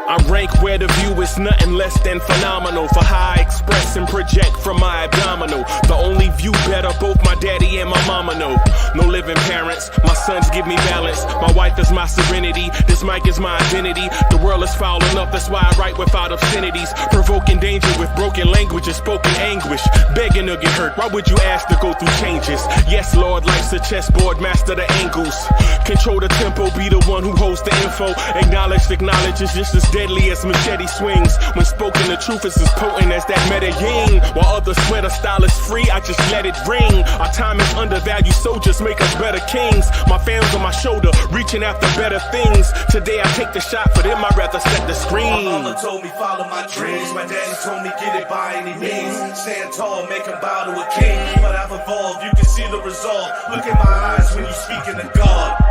I rank where the view is nothing less than phenomenal. For how I express and project from my abdominal. The only view better, both my daddy and my mama know. No living parents, my sons give me balance. My wife is my serenity, this mic is my identity. The world is foul enough, that's why I write without obscenities. Provoking danger with broken language and spoken anguish. Begging to get hurt, why would you ask to go through changes? Yes, Lord, life's a chessboard, master the angles. Control the tempo, be the one who holds the info. Acknowledge is just as deadly as machete swings. When spoken, the truth is as potent as that Medellin. While others swear the style is free, I just let it ring. Our time is undervalued, soldiers make us better kings. My fans on my shoulder, reaching after better things. Today I take the shot, for them I'd rather set the screen. My mama told me follow my dreams. My daddy told me get it by any means. Stand tall, make him bow to a king. But I've evolved, you can see the resolve. Look in my eyes when you speaking to God.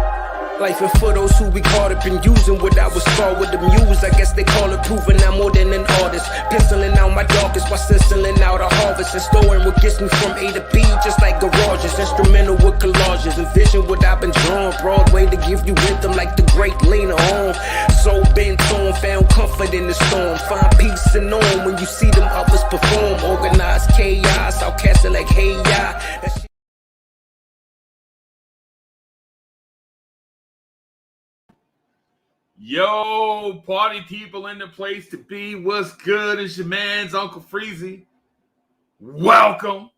Life and for those who we caught up in using what I was scarred with the muse. I guess they call it proving I'm more than an artist. Penciling out my darkest while stenciling out a harvest. And storing what gets me from A to B, just like garages. Instrumental with collages. Envision what I've been drawing. Broadway to give you rhythm like the great Lena Horne. So bent on, found comfort in the storm. Find peace and on when you see them others perform. Organized chaos, I'll cast it like hey ya. Yo, party people in the place to be. What's good? It's your man's Uncle Freezy. Welcome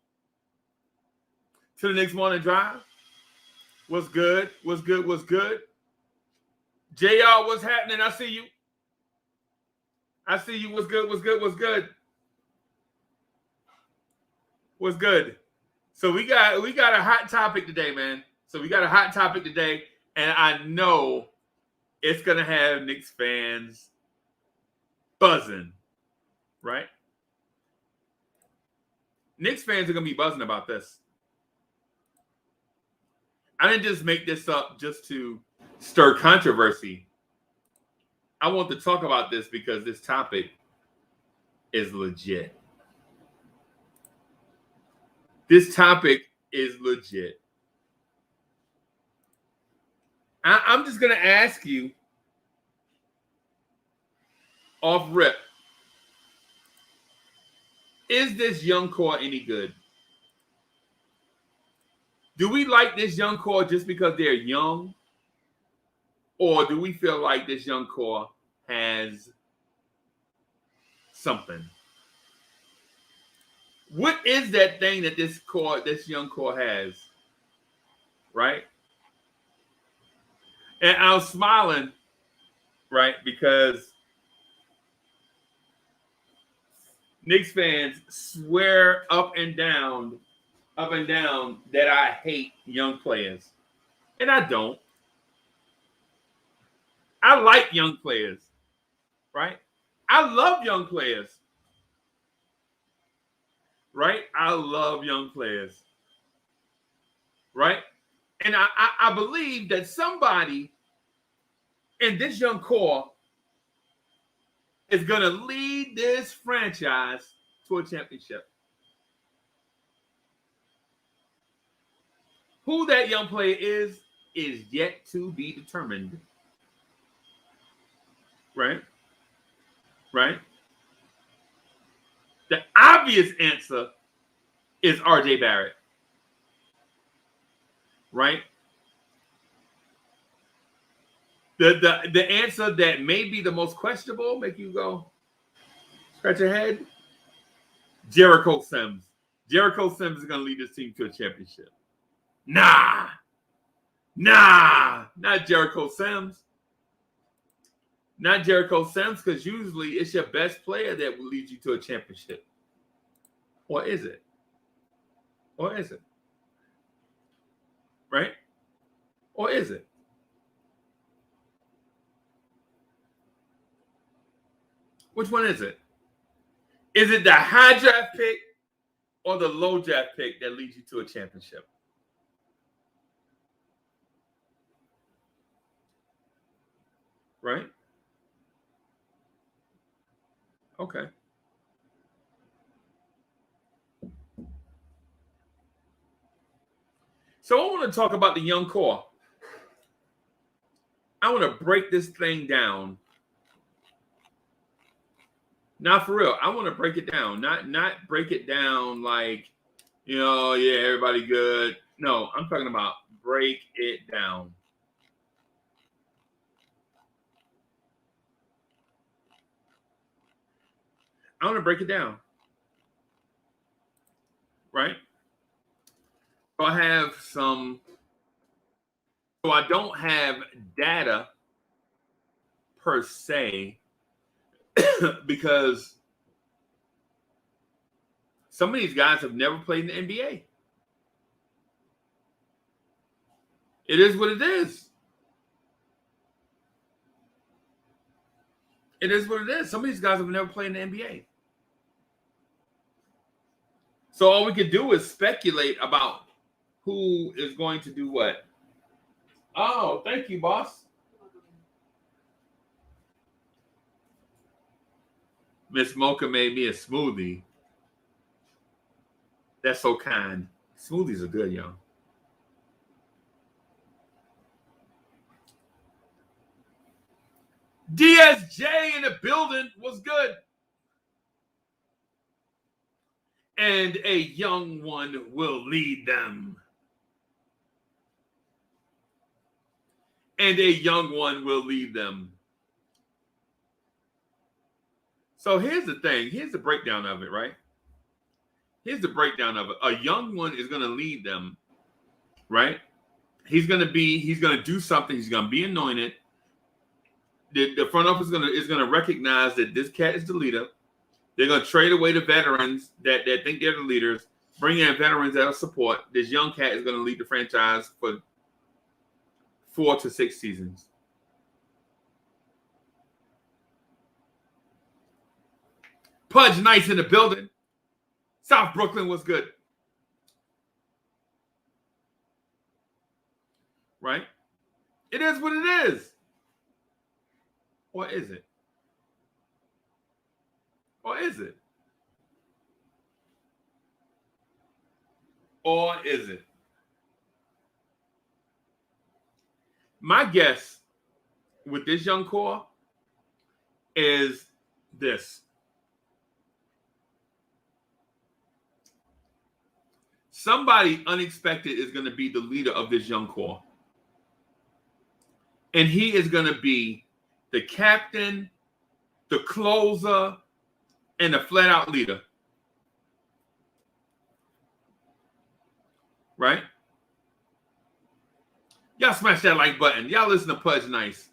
to the Next Morning Drive. What's good? What's good? What's good? JR, what's happening? I see you. I see you. What's good? What's good? What's good? What's good? So we got a hot topic today, man. And I know it's going to have Knicks fans buzzing, right? Knicks fans are going to be buzzing about this. I didn't just make this up just to stir controversy. I want to talk about this because this topic is legit. This topic is legit. I'm just going to ask you off rip, is this young core any good? Do we like this young core just because they're young? Or do we feel like this young core has something? What is that thing that this young core has? Right? And I was smiling, right, because Knicks fans swear up and down that I hate young players. And I don't. I like young players, right? I love young players, right? I love young players, right? And I believe that somebody in this young core is going to lead this franchise to a championship. Who that young player is yet to be determined. Right? Right? The obvious answer is RJ Barrett. Right? The answer that may be the most questionable, make you go scratch your head. Jericho Sims. Jericho Sims is going to lead this team to a championship. Nah, not Jericho Sims. Not Jericho Sims, because usually it's your best player that will lead you to a championship. Or is it? Right? Or is it? Which one is it? Is it the high draft pick or the low draft pick that leads you to a championship? Right? Okay. So I want to talk about the young core. I want to break this thing down. Not for real. I want to break it down. Not break it down like, yeah, everybody good. No, I'm talking about break it down. I want to break it down. Right? So I don't have data per se because some of these guys have never played in the NBA. It is what it is. It is what it is. Some of these guys have never played in the NBA. So all we could do is speculate about who is going to do what. Oh, thank you, boss. Miss Mocha made me a smoothie. That's so kind. Smoothies are good, y'all. DSJ in the building was good. And a young one will lead them. And a young one will lead them. So here's the thing. Here's the breakdown of it, right? Here's the breakdown of it. A young one is going to lead them, right? He's going to do something. He's going to be anointed. The front office is going to recognize that this cat is the leader. They're going to trade away the veterans that think they're the leaders, bring in veterans that'll support. This young cat is going to lead the franchise for 4 to 6 seasons. Pudge Nice in the building. South Brooklyn was good. Right? It is what it is. Or is it? Or is it? Or is it? My guess with this young core is this. Somebody unexpected is going to be the leader of this young core. And he is going to be the captain, the closer, and the flat-out leader. Right? Y'all smash that like button. Y'all listen to Pudge Nice.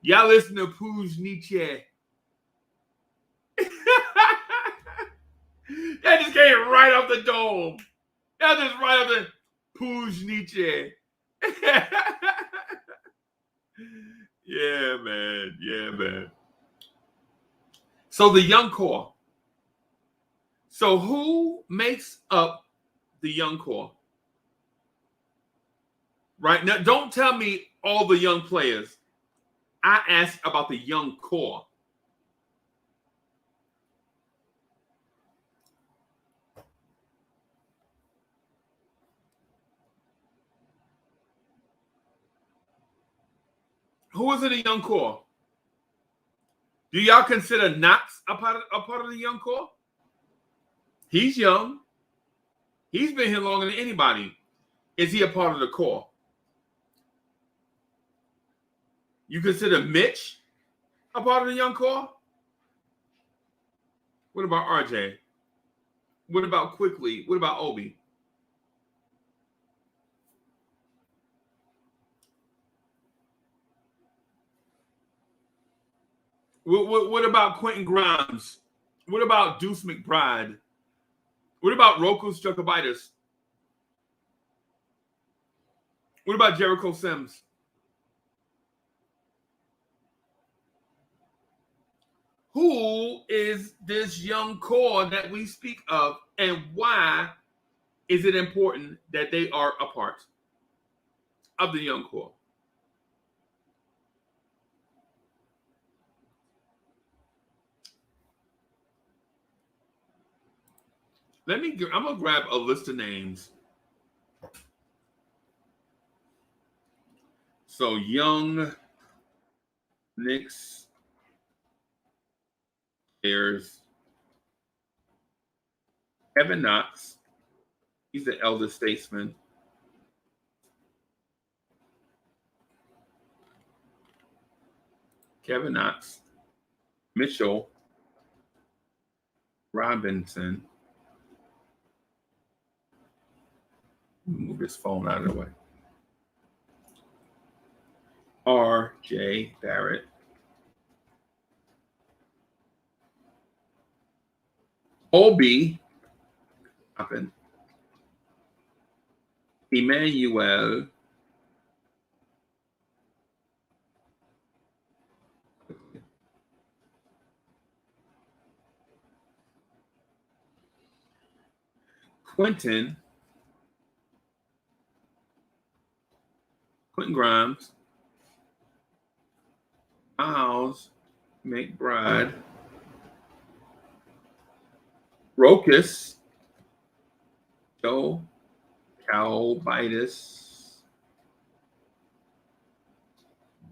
Y'all listen to Pooj Nietzsche. That just came right off the dome. That just right off the Pooj Nietzsche. Yeah, man. Yeah, man. So the young core. So who makes up the young core? Right now, don't tell me all the young players. I asked about the young core. Who is in the young core? Do y'all consider Knox a part of the young core? He's young. He's been here longer than anybody. Is he a part of the core? You consider Mitch a part of the young core? What about RJ? What about Quickly? What about Obi? What about Quentin Grimes? What about Deuce McBride? What about Roku Strukabitis? What about Jericho Sims? Who is this young core that we speak of, and why is it important that they are a part of the young core? I'm gonna grab a list of names. So young Knicks players. Kevin Knox, he's the elder statesman. Kevin Knox, Mitchell Robinson. Move his phone out of the way. R.J. Barrett. Obi. Emmanuel. Quentin Grimes, Miles McBride, Rokas, Joe Calbitis,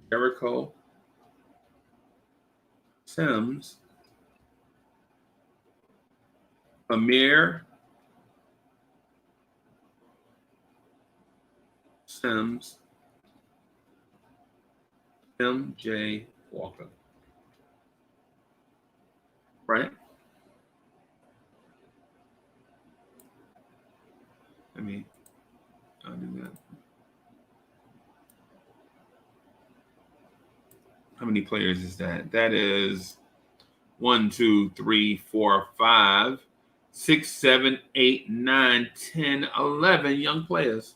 Jericho Sims, Amir Sims, M.J. Walker. Right? I'll do that. How many players is that? That is 1, 2, 3, 4, 5, 6, 7, 8, 9, 10, 11 young players.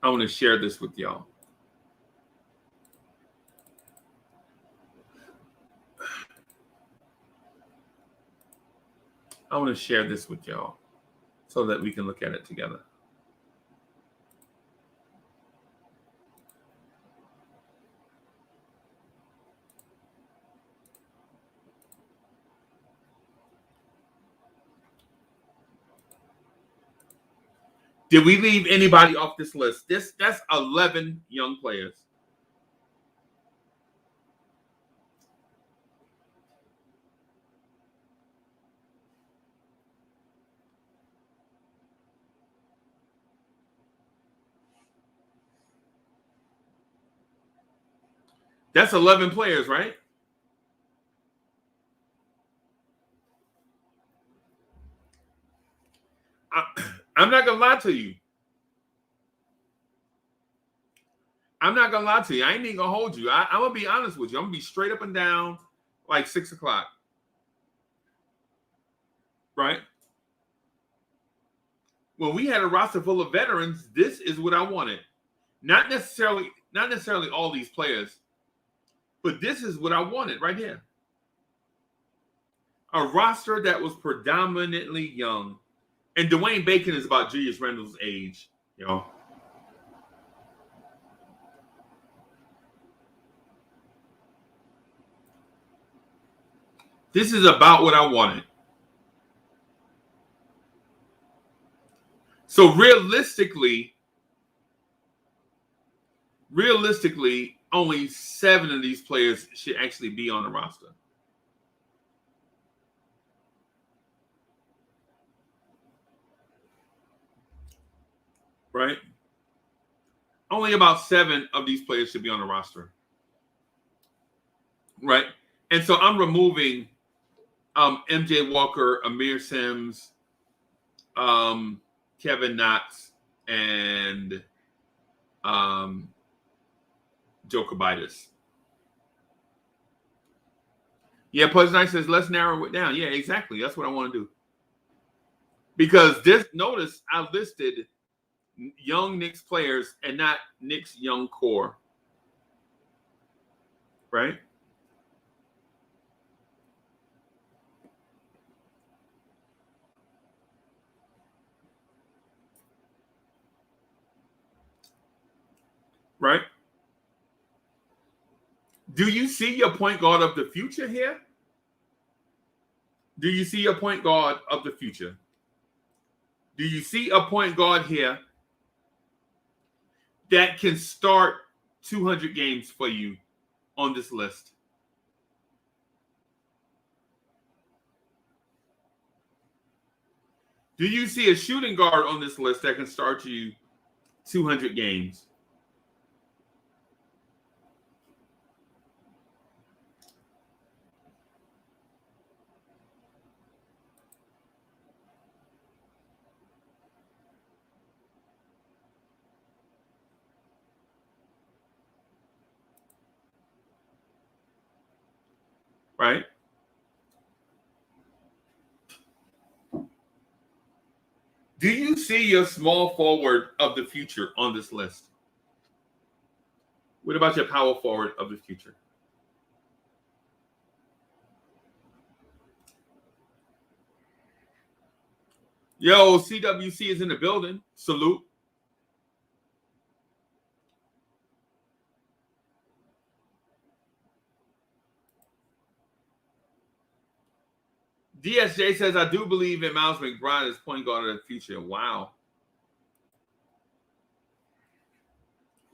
I want to share this with y'all. I want to share this with y'all so that we can look at it together. Did we leave anybody off this list? That's 11 young players. That's 11 players, right? I'm not going to lie to you. I'm not going to lie to you. I ain't even going to hold you. I'm going to be honest with you. I'm going to be straight up and down like 6 o'clock. Right? When we had a roster full of veterans, this is what I wanted. Not necessarily all these players, but this is what I wanted right here. A roster that was predominantly young. And Dwayne Bacon is about Julius Randle's age, you know. This is about what I wanted. So realistically, only 7 of these players should actually be on the roster. Right? Only about 7 of these players should be on the roster. Right? And so I'm removing MJ Walker, Amir Sims, Kevin Knox, and Joe Calbitis. Yeah, Pudge Knight says, let's narrow it down. Yeah, exactly. That's what I want to do. Because notice I listed young Knicks players and not Knicks young core. Right? Right? Do you see your point guard of the future here? Do you see a point guard of the future? Do you see a point guard here that can start 200 games for you on this list? Do you see a shooting guard on this list that can start you 200 games? Right? Do you see your small forward of the future on this list? What about your power forward of the future? Yo, CWC is in the building. Salute. DSJ says, I do believe in Miles McBride as point guard of the future. Wow.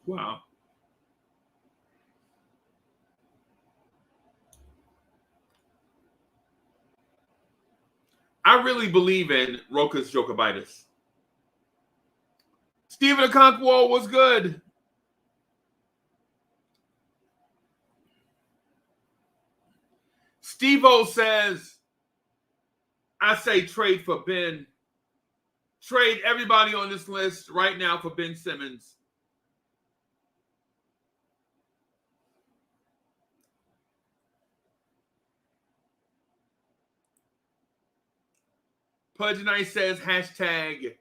Wow. I really believe in Rokas Jokovitis. Stephen Okonkwo was good. Steve-O says, I say trade for Ben. Trade everybody on this list right now for Ben Simmons. Pudge Knight says, hashtag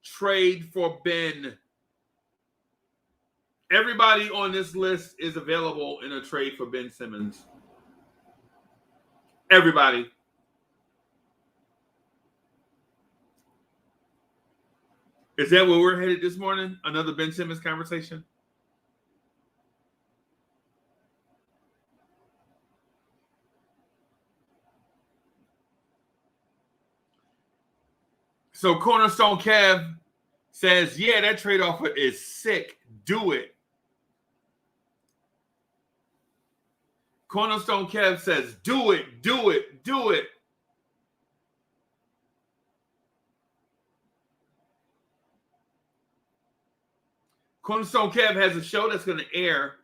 trade for Ben. Everybody on this list is available in a trade for Ben Simmons. Everybody. Is that where we're headed this morning? Another Ben Simmons conversation? So Cornerstone Kev says, yeah, that trade offer is sick. Do it. Cornerstone Kev says, do it, do it, do it. Cornerstone Kev has a show that's going to air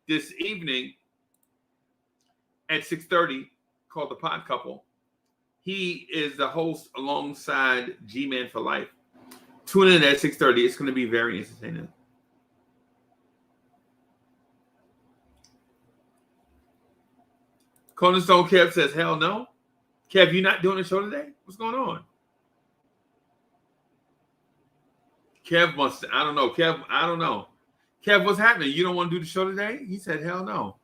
this evening at 6:30 called The Pod Couple. He is the host alongside G-Man for Life. Tune in at 6:30. It's going to be very entertaining. Cornerstone Kev says, hell no. Kev, you not doing a show today? What's going on? Kev wants to, I don't know. Kev, I don't know. Kev, what's happening? You don't want to do the show today? He said, hell no.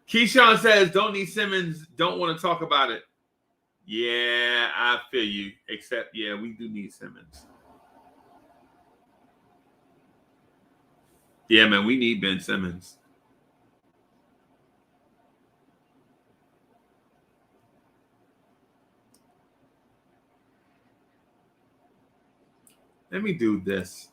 Keyshawn says, don't need Simmons, don't want to talk about it. Yeah, I feel you. Except, yeah, we do need Simmons. Yeah, man, we need Ben Simmons. Let me do this.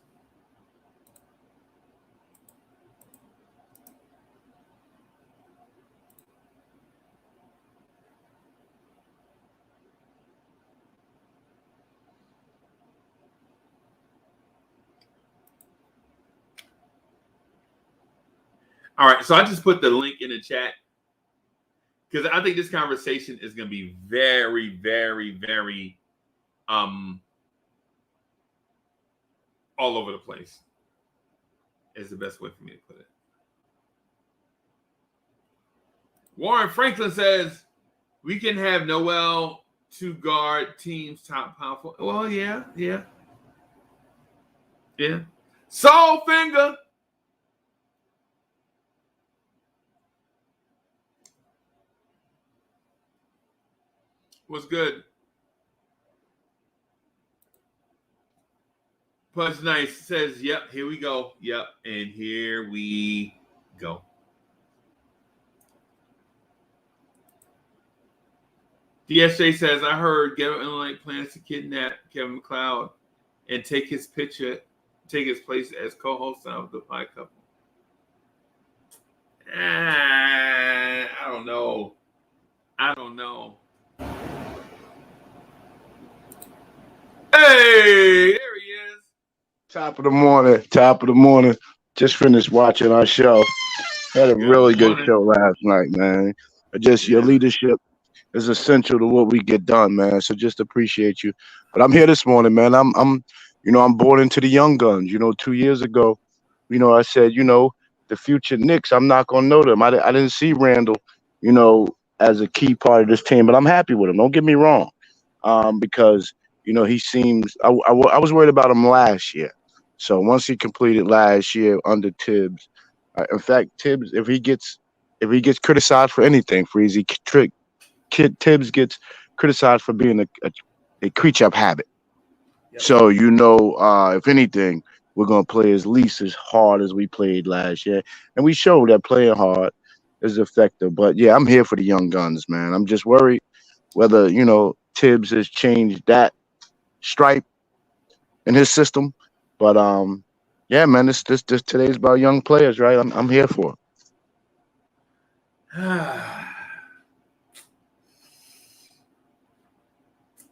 All right, so I just put the link in the chat because I think this conversation is going to be very, very, very all over the place is the best way for me to put it. Warren Franklin says, we can have Noel to guard team's top powerful. Well, yeah. Soul Finger. What's good? Punch Nice says, yep, here we go. Yep, and here we go. DSJ says, I heard Ghetto Illinois plans to kidnap Kevin McLeod and take his place as co-host of the Pie Couple. I don't know. Hey, there he is. Top of the morning. Just finished watching our show. Had a really good show last night, man. Your leadership is essential to what we get done, man. So just appreciate you. But I'm here this morning, man. I'm born into the young guns. 2 years ago, I said, the future Knicks, I'm not gonna know them. I didn't see Randall, as a key part of this team, but I'm happy with him. Don't get me wrong, because he seems. I was worried about him last year. So once he completed last year under Tibbs, in fact, Tibbs, if he gets criticized for anything, Freezy, Tibbs gets criticized for being a creature of habit. Yep. So if anything, we're gonna play at least as hard as we played last year, and we showed that playing hard is effective. But yeah, I'm here for the young guns, man. I'm just worried whether Tibbs has changed that stripe in his system. But yeah, man, this today's about young players, right? I'm here for it.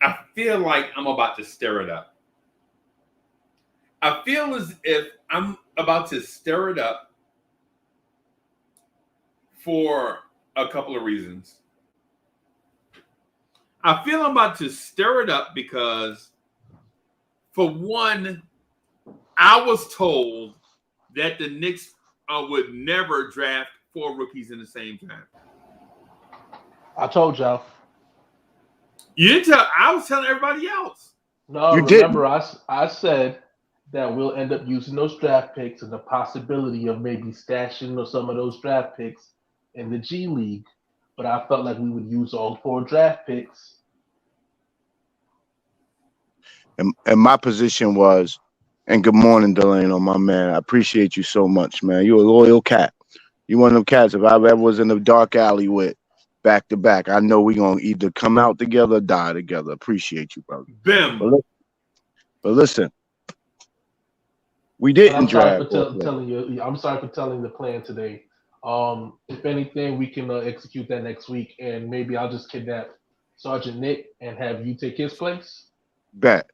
I feel like I'm about to stir it up. I feel as if I'm about to stir it up for a couple of reasons. I feel I'm about to stir it up because, for one, I was told that the Knicks would never draft 4 rookies in the same draft. I told y'all. You didn't tell. I was telling everybody else. No, remember I said that we'll end up using those draft picks and the possibility of maybe stashing some of those draft picks in the G League. But I felt like we would use all 4 draft picks. And my position was, and good morning, Delano, my man. I appreciate you so much, man. You're a loyal cat. You one of them cats. If I ever was in the dark alley with back to back, I know we're going to either come out together or die together. Appreciate you, brother. Bim. But listen, we didn't draft. I'm sorry for telling the plan today. If anything, we can execute that next week, and maybe I'll just kidnap Sergeant Nick and have you take his place. Bet.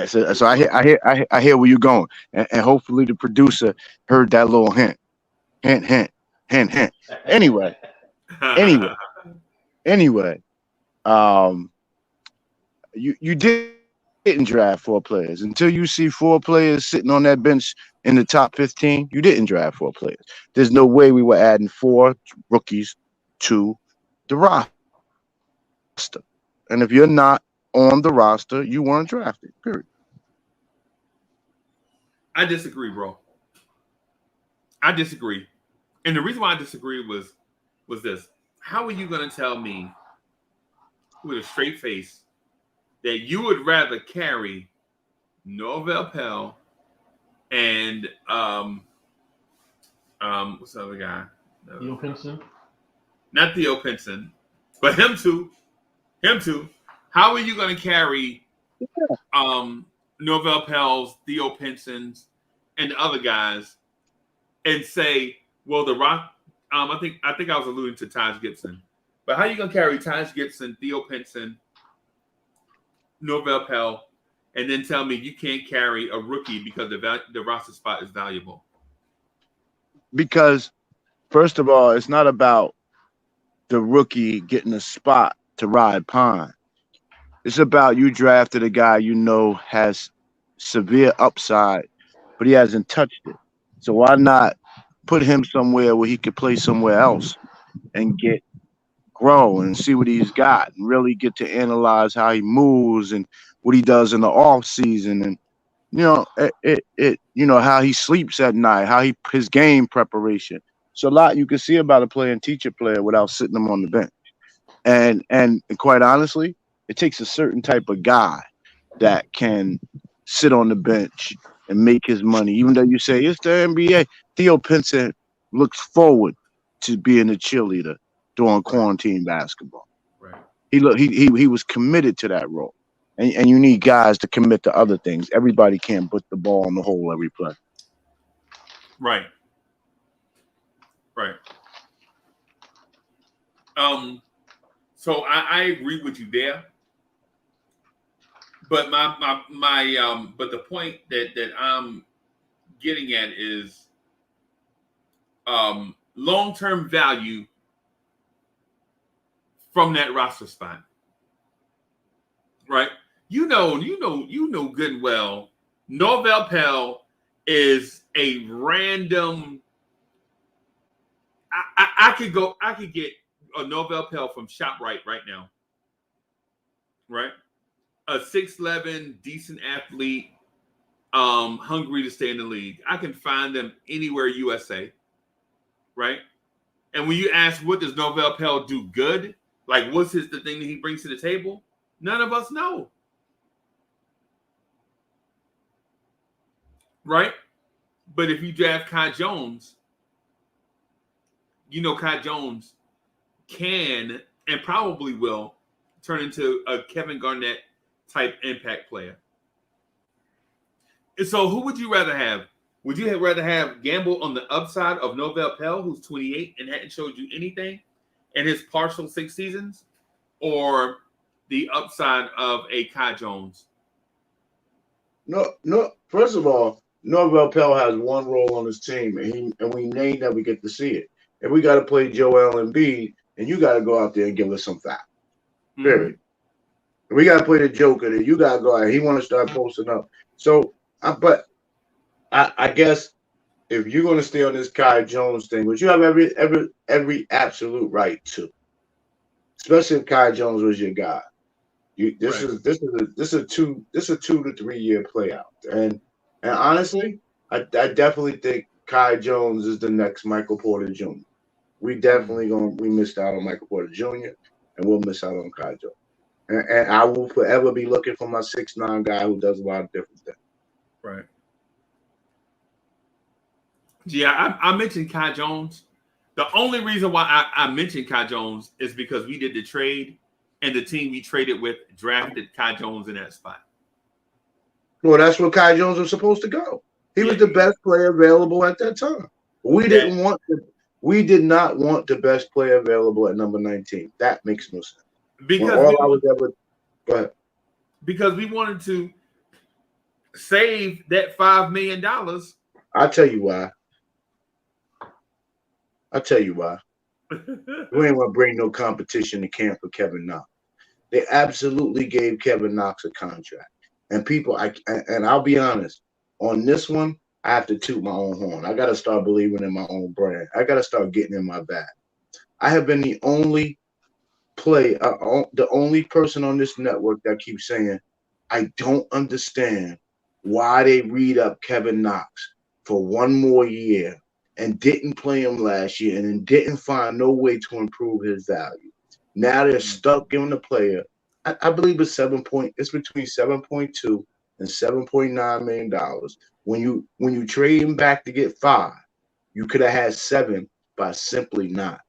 So I hear where you're going, and hopefully the producer heard that little hint. Anyway, you didn't draft 4 players until you see 4 players sitting on that bench in the top 15. You didn't draft 4 players. There's no way we were adding 4 rookies to the roster. And if you're not on the roster, you weren't drafted. Period. I disagree, bro. I disagree. And the reason why I disagree was this. How are you going to tell me with a straight face that you would rather carry Norvell Pell and what's the other guy? Theo Pinson? Not Theo Pinson, but him too. How are you going to carry Norvell Pell's, Theo Pinson's, and the other guys and say, well, the Rock, I think I was alluding to Taj Gibson. But how are you going to carry Taj Gibson, Theo Pinson, Norvell Pell, and then tell me you can't carry a rookie because the roster spot is valuable? Because, first of all, it's not about the rookie getting a spot to ride pine. It's about you drafted a guy has severe upside, but he hasn't touched it. So why not put him somewhere where he could play somewhere else and grow and see what he's got and really get to analyze how he moves and what he does in the off season and how he sleeps at night, his game preparation. So a lot you can see about a player and teach a player without sitting them on the bench. And quite honestly, it takes a certain type of guy that can sit on the bench and make his money. Even though you say it's the NBA, Theo Pinson looks forward to being a cheerleader during quarantine basketball. Right. He was committed to that role. And you need guys to commit to other things. Everybody can't put the ball in the hole every play. Right. Right. So I agree with you there. But but the point that I'm getting at is long-term value from that roster spot. Right? You know good and well, Norvell Pell is a random. I could get a Norvell Pell from ShopRite right now. Right? A 6'11", decent athlete, hungry to stay in the league. I can find them anywhere USA, right? And when you ask what does Norvell Pell do good, like what's the thing that he brings to the table, none of us know, right? But if you draft Kai Jones, you know Kai Jones can and probably will turn into a Kevin Garnett type impact player. And so who would you rather have? Would you rather have Gamble on the upside of Norvell Pell, who's 28 and hadn't showed you anything in his partial 6 seasons, or the upside of a Kai Jones? No. First of all, Norvell Pell has one role on his team, and we may never get to see it. And we got to play Joel Embiid, and you got to go out there and give us some facts. Period. Mm-hmm. We got to play the Joker. That you got to go out. He want to start posting up. So, but I guess if you're going to stay on this Kai Jones thing, which you have every absolute right to, especially if Kai Jones was your guy. This is a 2 to 3 year play out, and honestly, I definitely think Kai Jones is the next Michael Porter Jr. We missed out on Michael Porter Jr. and we'll miss out on Kai Jones. And I will forever be looking for my 6'9" guy who does a lot of different things. Right. Yeah, I mentioned Kai Jones. The only reason why I mentioned Kai Jones is because we did the trade, and the team we traded with drafted Kai Jones in that spot. Well, that's where Kai Jones was supposed to go. He was the best player available at that time. We did not want the best player available at number 19. That makes no sense. Because we wanted to save that $5 million. I'll tell you why. We ain't want to bring no competition to camp for Kevin Knox. They absolutely gave Kevin Knox a contract. And I'll be honest, on this one, I have to toot my own horn. I got to start believing in my own brand. I got to start getting in my bag. I have been the only person on this network that keeps saying, I don't understand why they read up Kevin Knox for one more year and didn't play him last year and then didn't find no way to improve his value. Now they're stuck giving the player, I believe it's between $7.2 and $7.9 million. When you trade him back to get 5, you could have had 7 by simply not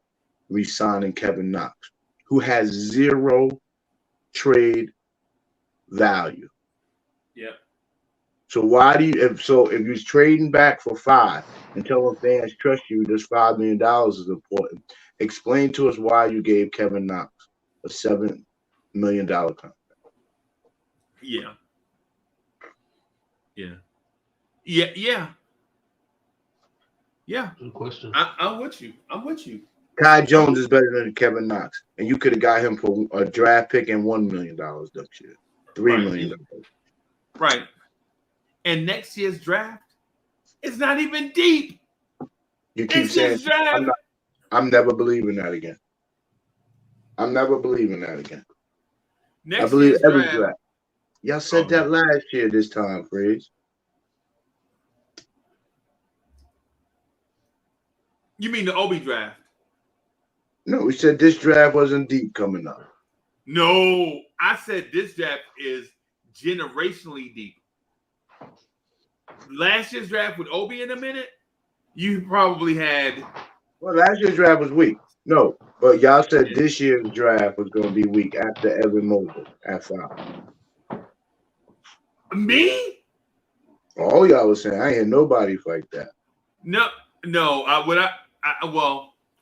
re-signing Kevin Knox, who has 0 trade value. Yeah. So if you're trading back for 5 and telling fans trust you, this $5 million is important, explain to us why you gave Kevin Knox a $7 million contract. Yeah. Good question. I'm with you. Kai Jones is better than Kevin Knox, and you could have got him for a draft pick and $1 million next year, $3 million. Right. And next year's draft is not even deep. You keep saying I'm never believing that again. I believe every draft. Y'all said that last year this time, Freeze. You mean the Obi draft? No, we said this draft wasn't deep coming up. No, I said this draft is generationally deep. Last year's draft with Obi in a minute, you probably had. Well, last year's draft was weak. No, but y'all said this year's draft was going to be weak after Evan Mobley at 5. Me? All y'all was saying, I ain't hear nobody like that. No.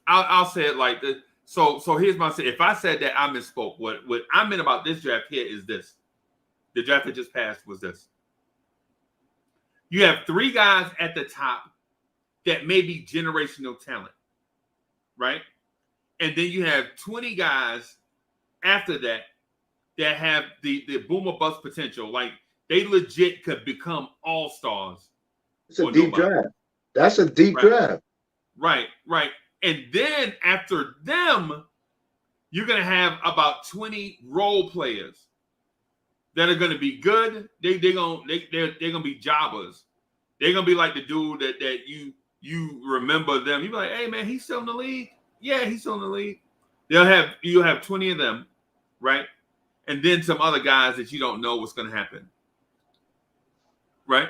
I'll say it like this. So here's my say. If I said that, I misspoke. What I meant about this draft here is this. The draft that just passed was this. You have 3 guys at the top that may be generational talent, right? And then you have 20 guys after that that have the boom or bust potential. Like, they legit could become all-stars. It's a deep draft. That's a deep draft. Right. And then after them, you're going to have about 20 role players that are going to be good. They're going to be jobbers. They're going to be like the dude that you remember them. You'll be like, hey, man, he's still in the league. Yeah, he's still in the league. You'll have 20 of them, right? And then some other guys that you don't know what's going to happen, right?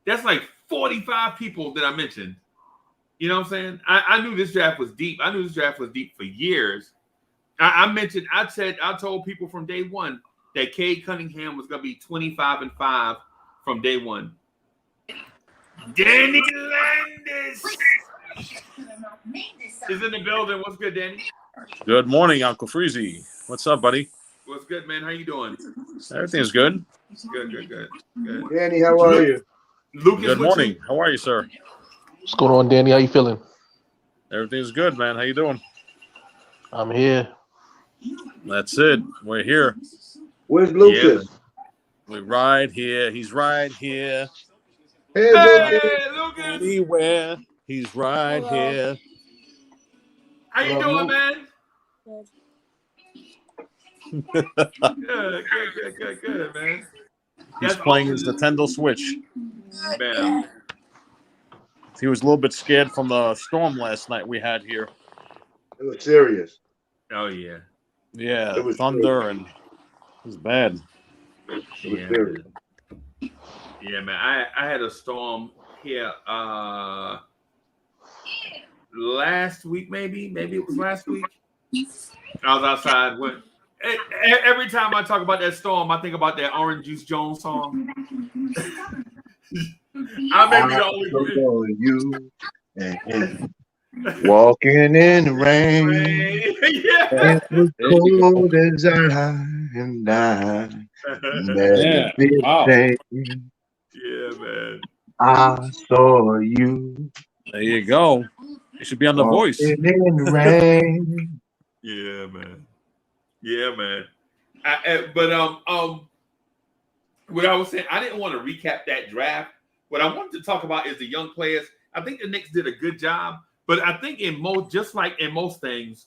That's like 45 people that I mentioned. You know what I'm saying? I knew this draft was deep. I knew this draft was deep for years. I told people from day one that Cade Cunningham was going to be 25-5 from day one. Danny Landis is in the building. What's good, Danny? Good morning, Uncle Freezy. What's up, buddy? What's good, man? How you doing? Everything's good. Good. Danny, how are you? Lucas, Good morning. How are you, sir? What's going on, Danny? How you feeling? Everything's good, man. How you doing? I'm here. That's it. We're here. Where's Lucas? We're right here. He's right here. Hey, Lucas. Anywhere. He's right here. How you doing, man? Good, man. He's playing his Nintendo Switch. Man. He was a little bit scared from the storm last night we had here. It was serious. Oh, yeah. Yeah, It was thunder serious. and it was bad. It was serious. Yeah, man. I had a storm here last week, maybe it was last week. I was outside when every time I talk about that storm, I think about that Orange Juice Jones song. I may be the only you and walking in the rain. Yeah. It was cold as I Yeah. Wow. Yeah, man. I saw you. There you go. You should be on The Voice. In the rain. Yeah, man. But what I was saying, I didn't want to recap that draft. What I wanted to talk about is the young players. I think the Knicks did a good job, but I think just like in most things,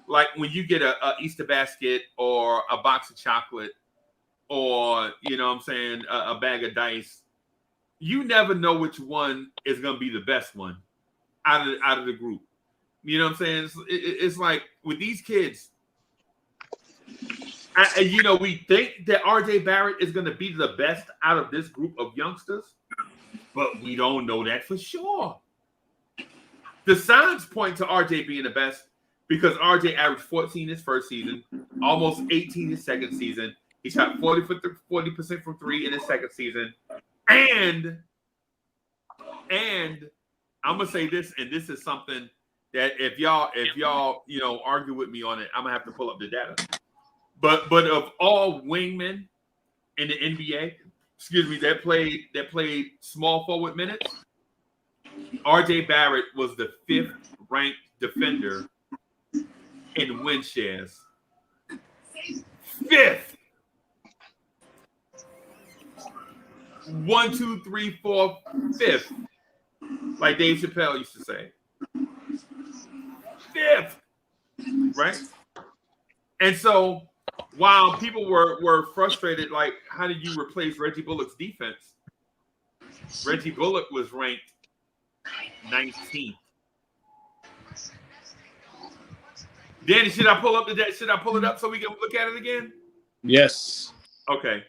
like when you get a Easter basket or a box of chocolate or, you know what I'm saying, a bag of dice, you never know which one is going to be the best one out of the group. You know what I'm saying? It's like with these kids, we think that RJ Barrett is going to be the best out of this group of youngsters, but we don't know that for sure. The signs point to RJ being the best because RJ averaged 14 his first season, almost 18 his second season. He shot 40% from 3 in his second season. And I'm gonna say this, and this is something that if y'all argue with me on it, I'm gonna have to pull up the data. But of all wingmen in the NBA, that played small forward minutes, RJ Barrett was the 5th ranked defender in win shares. 5th. 1, 2, 3, 4, 5th. Like Dave Chappelle used to say. 5th. Right? And so while people were frustrated, like, how did you replace Reggie Bullock's defense? Reggie Bullock was ranked 19th. Danny, should I pull it up so we can look at it again? Yes. Okay.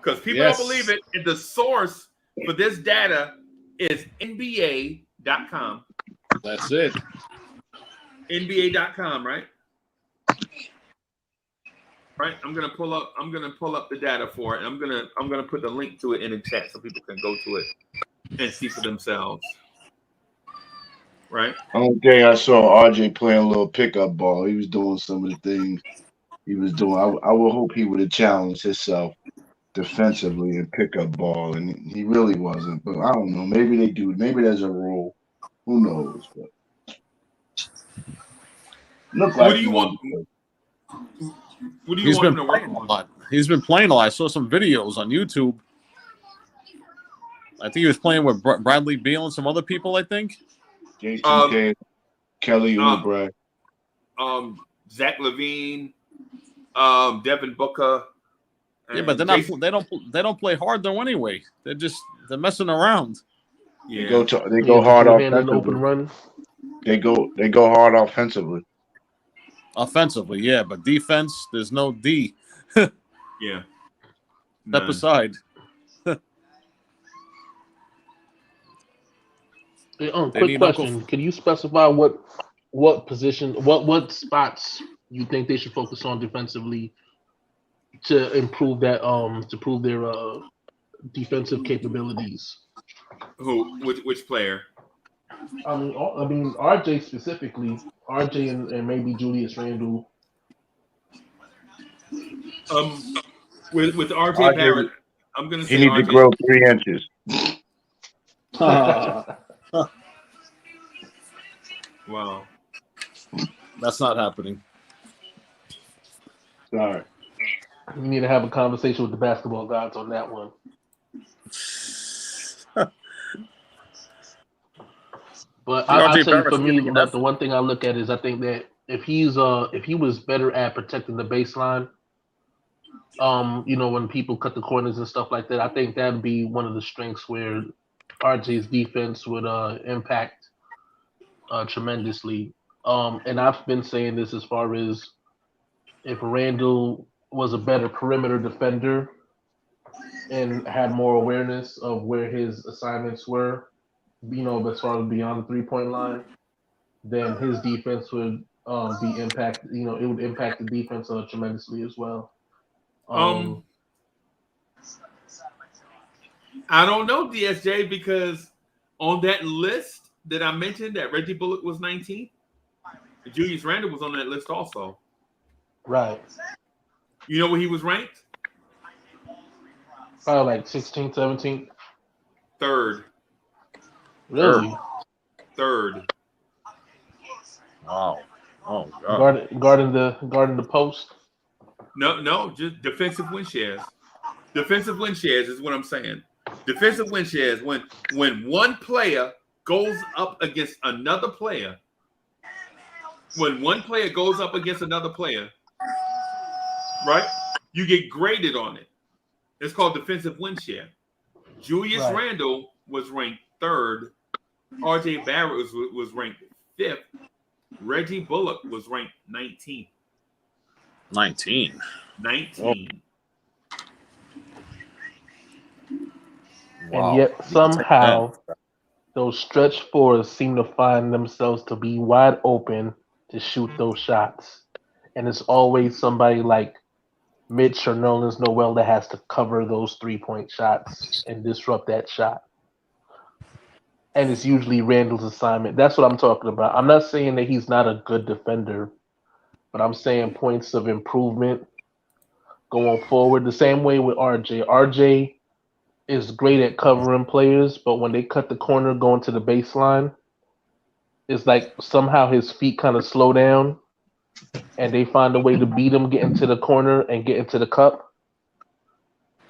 Because people don't believe it. And the source for this data is NBA.com. That's it. NBA.com, right? Right. I'm gonna pull up the data for it. And I'm gonna put the link to it in the chat so people can go to it and see for themselves. Right. Only thing I saw RJ playing a little pickup ball. He was doing some of the things he was doing. I would hope he would have challenged himself defensively in pickup ball, and he really wasn't. But I don't know. Maybe they do. Maybe there's a rule. Who knows? But look like What do you want? What do you want him to work on? He's been playing a lot. I saw some videos on YouTube. I think he was playing with Bradley Beal and some other people, I think. Jason Taylor, Kelly Oubre, Zach LaVine, Devin Booker. Yeah, but they don't play hard though anyway. They're messing around. Yeah. They go hard offensively. Open run. They go hard offensively. Offensively, yeah, but defense, there's no D. Yeah. Step aside. Quick question: can you specify what position, what spots you think they should focus on defensively to improve that to prove their defensive capabilities? Which player? I mean RJ specifically, RJ and maybe Julius Randle. With RJ Barrett, I'm gonna say he needs to grow 3 inches. Wow, that's not happening. Sorry. We need to have a conversation with the basketball gods on that one. But I say for me, that the one thing I look at is I think that if he was better at protecting the baseline, when people cut the corners and stuff like that, I think that'd be one of the strengths where RJ's defense would impact tremendously. And I've been saying this as far as if Randle was a better perimeter defender and had more awareness of where his assignments were, as far as beyond the 3-point line, then his defense would be impacted. It would impact the defense tremendously as well. I don't know, DSJ, because on that list that I mentioned, that Reggie Bullock was 19th, Julius Randle was on that list also. Right. You know where he was ranked? Probably like 16th, 17th. Third. Really? Third. Wow. Oh God. Guarding the post. No, just defensive win shares. Defensive win shares is what I'm saying. Defensive win shares, when one player goes up against another player, right? You get graded on it. It's called defensive win share. Julius Randle was ranked 3rd. RJ Barrett was ranked 5th. Reggie Bullock was ranked 19th. 19. Wow. And yet somehow those stretch fours seem to find themselves to be wide open to shoot those shots. And it's always somebody like Mitch or Nerlens Noel that has to cover those 3-point shots and disrupt that shot. And it's usually Randall's assignment. That's what I'm talking about. I'm not saying that he's not a good defender, but I'm saying points of improvement going forward. The same way with RJ. RJ is great at covering players, but when they cut the corner going to the baseline, it's like somehow his feet kind of slow down and they find a way to beat him, get into the corner and get into the cup.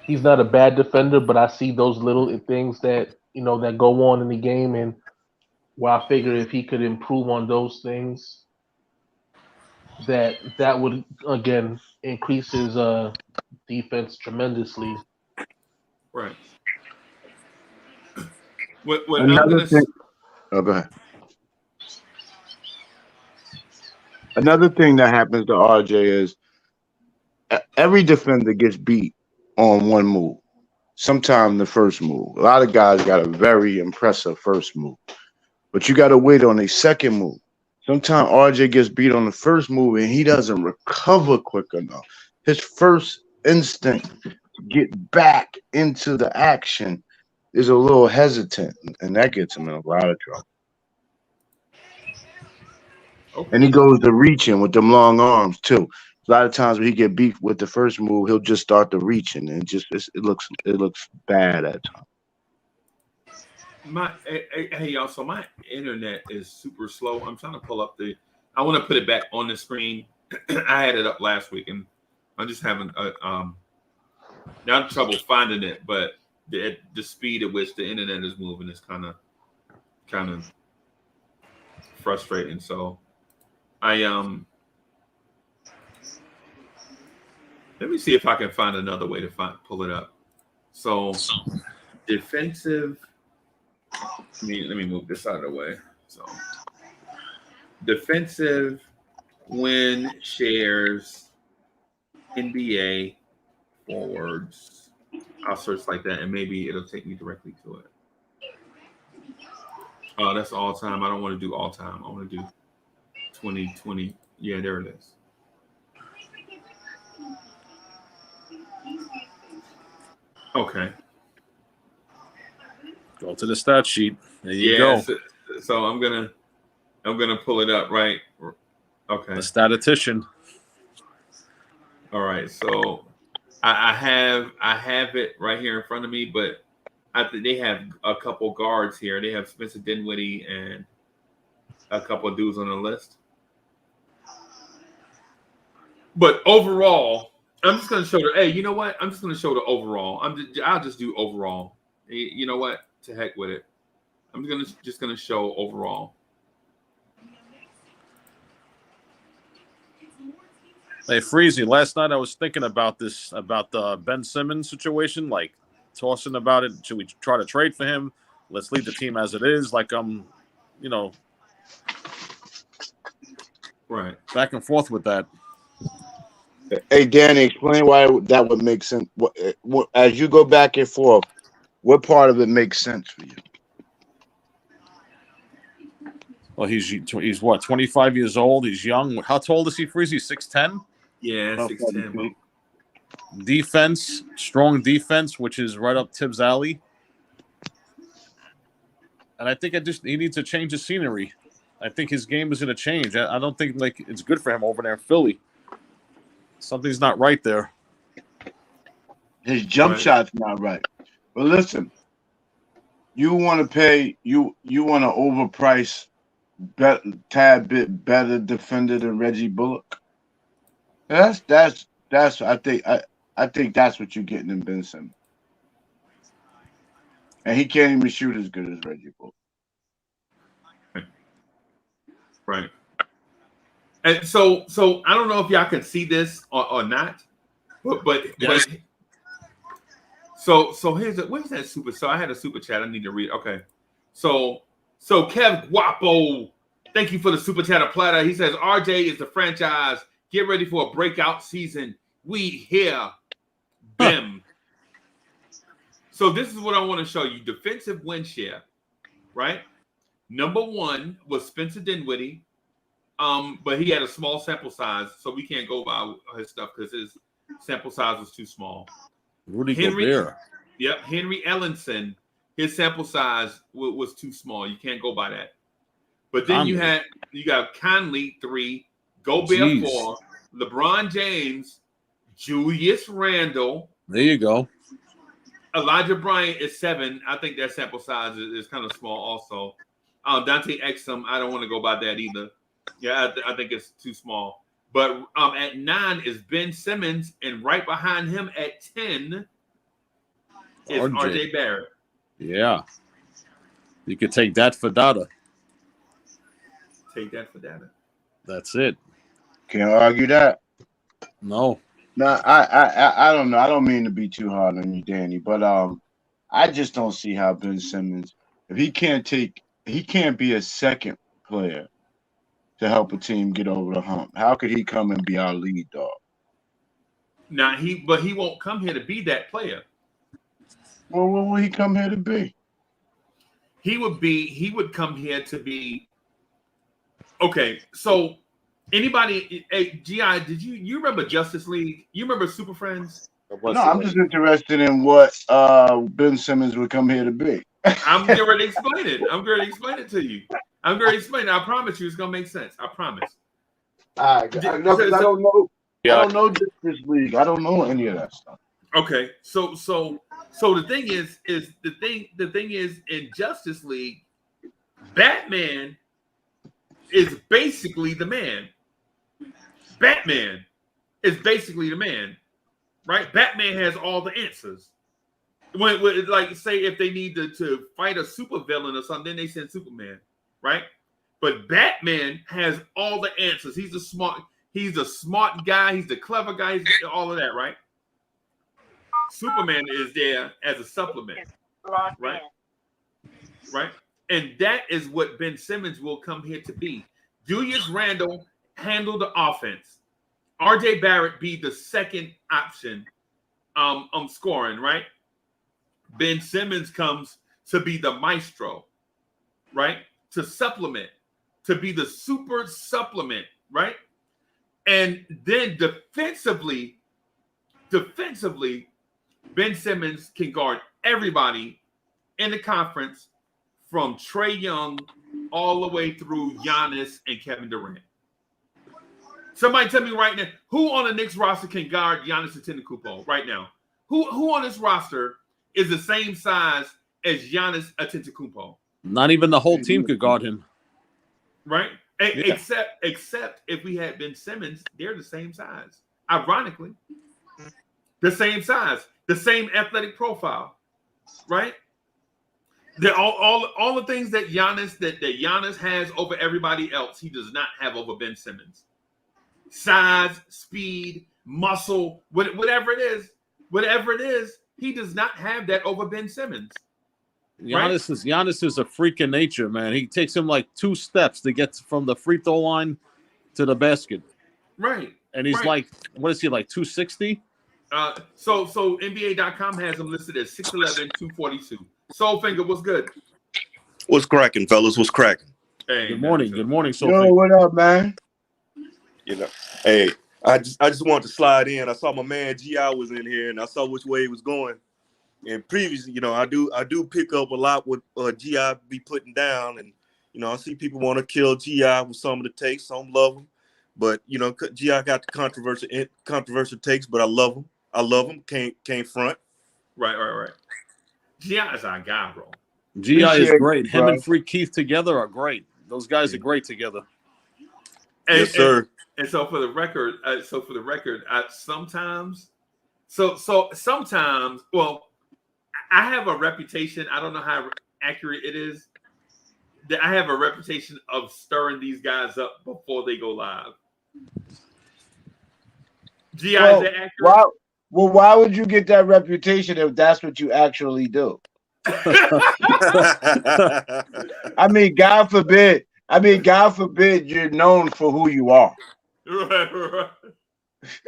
He's not a bad defender, but I see those little things that, that go on in the game, and where I figure if he could improve on those things, that would, again, increase his defense tremendously. Right. Another thing. Oh, go ahead. Another thing that happens to RJ is every defender gets beat on one move. Sometimes the first move. A lot of guys got a very impressive first move, but you got to wait on a second move. Sometimes RJ gets beat on the first move and he doesn't recover quick enough. His first instinct to get back into the action is a little hesitant, and that gets him in a lot of trouble. Okay. And he goes to reaching with them long arms too. A lot of times when he get beat with the first move, he'll just start to reaching, and it looks bad at times. Hey y'all, so my internet is super slow. I'm trying to pull up I want to put it back on the screen. I had it up last week, and I'm just having not trouble finding it, but the speed at which the internet is moving is kind of frustrating. So I let me see if I can find another way to pull it up. So defensive. Let me move this out of the way. So defensive win shares NBA forwards. I'll search like that, and maybe it'll take me directly to it. Oh, that's all time. I don't want to do all time. I want to do 2020. Yeah, there it is. Okay. Go to the stat sheet. There you go. So I'm gonna pull it up, right? Okay. The statistician. All right. So I have it right here in front of me, but I think they have a couple guards here. They have Spencer Dinwiddie and a couple of dudes on the list. But overall, I'm just gonna show the. Hey, you know what? I'm just gonna show the overall. I'll just do overall. You know what? To heck with it. I'm just gonna show overall. Hey, Freezy, last night I was thinking about the Ben Simmons situation, like tossing about it. Should we try to trade for him? Let's leave the team as it is. Like right, back and forth with that. Hey, Danny, explain why that would make sense. As you go back and forth, what part of it makes sense for you? Well, he's what, 25 years old. He's young. How tall is he, Freezy? 6'10"? Yeah, 6'10". Defense, strong defense, which is right up Tibbs' alley. And I think he needs to change the scenery. I think his game is going to change. I don't think it's good for him over there in Philly. Something's not right there. His jump shot's not right. But listen, you want to pay you want to overprice tad bit better defender than Reggie Bullock. That's I think that's what you're getting in Ben Simmons. And he can't even shoot as good as Reggie Bullock. Right. And so I don't know if y'all can see this or not, but yes. So where's that super? So I had a super chat. I need to read. Okay. So Kev Guapo, thank you for the super chat of platter. He says RJ is the franchise. Get ready for a breakout season. We here. Bim. So this is what I want to show you. Defensive win share, right? Number 1 was Spencer Dinwiddie. But he had a small sample size, so we can't go by his stuff because his sample size was too small. Rudy Gobert. Yep, Henry Ellenson, his sample size was too small. You can't go by that. But then you got Conley 3, Gobert 4, LeBron James, Julius Randle. There you go. Elijah Bryant is 7. I think that sample size is kind of small also. Dante Exum, I don't want to go by that either. Yeah, I think it's too small. But at 9 is Ben Simmons, and right behind him at 10 is RJ Barrett. Yeah. You could take that for data. Take that for data. That's it. Can't argue that. No. No, I don't know. I don't mean to be too hard on you, Danny, but I just don't see how Ben Simmons, if he can't be a second player to help a team get over the hump. How could he come and be our lead dog? Now he won't come here to be that player. Well, what will he come here to be? He would come here to be. Okay, so anybody, hey, GI, did you remember Justice League? You remember Super Friends? No, I'm just interested in what Ben Simmons would come here to be. I'm getting ready to explain it. I'm going to explain it to you. I'm going to explain it. I promise you, it's going to make sense. I promise. I don't know. I don't know this league. I don't know any of that stuff. Okay, so the thing is the thing is in Justice League, Batman is basically the man. Batman is basically the man, right? Batman has all the answers. When like say if they need to fight a supervillain or something, then they send Superman, right? But Batman has all the answers. He's a smart guy. He's the clever guy. He's all of that, right? Superman is there as a supplement, right? Right? And that is what Ben Simmons will come here to be. Julius Randle handle the offense. RJ Barrett be the second option scoring, right? Ben Simmons comes to be the maestro, right? To supplement, to be the super supplement, right? And then defensively, Ben Simmons can guard everybody in the conference from Trae Young all the way through Giannis and Kevin Durant. Somebody tell me right now, who on the Knicks roster can guard Giannis Antetokounmpo right now? Who on this roster is the same size as Giannis Antetokounmpo? Not even the whole team could guard him. Right? Except if we had Ben Simmons, they're the same size. Ironically, the same size, the same athletic profile, right? All the things that Giannis has over everybody else, he does not have over Ben Simmons. Size, speed, muscle, whatever it is, he does not have that over Ben Simmons. Giannis is a freak in nature, man. He takes him like 2 steps to get from the free throw line to the basket. Right. And he's like, what is he, like 260? So NBA.com has him listed as 6'11", 242. Soulfinger, what's good? What's cracking, fellas? What's cracking? Hey, Good morning, Soulfinger. Yo, what up, man? You know, hey, I just wanted to slide in. I saw my man G.I. was in here, and I saw which way he was going. And previously, you know, I do pick up a lot what G.I. be putting down, and you know, I see people want to kill G.I. with some of the takes. Some love him, but you know, G.I. got the controversial takes, but I love him. Can't front. Right. G.I. is our guy, bro. G.I. is great. Him and Free Keith together are great. Those guys are great together. Yes, sir. And so for the record, sometimes, well, I have a reputation. I don't know how accurate it is. That I have a reputation of stirring these guys up before they go live. G.I., is that accurate? Why would you get that reputation if that's what you actually do? I mean, God forbid you're known for who you are. Right.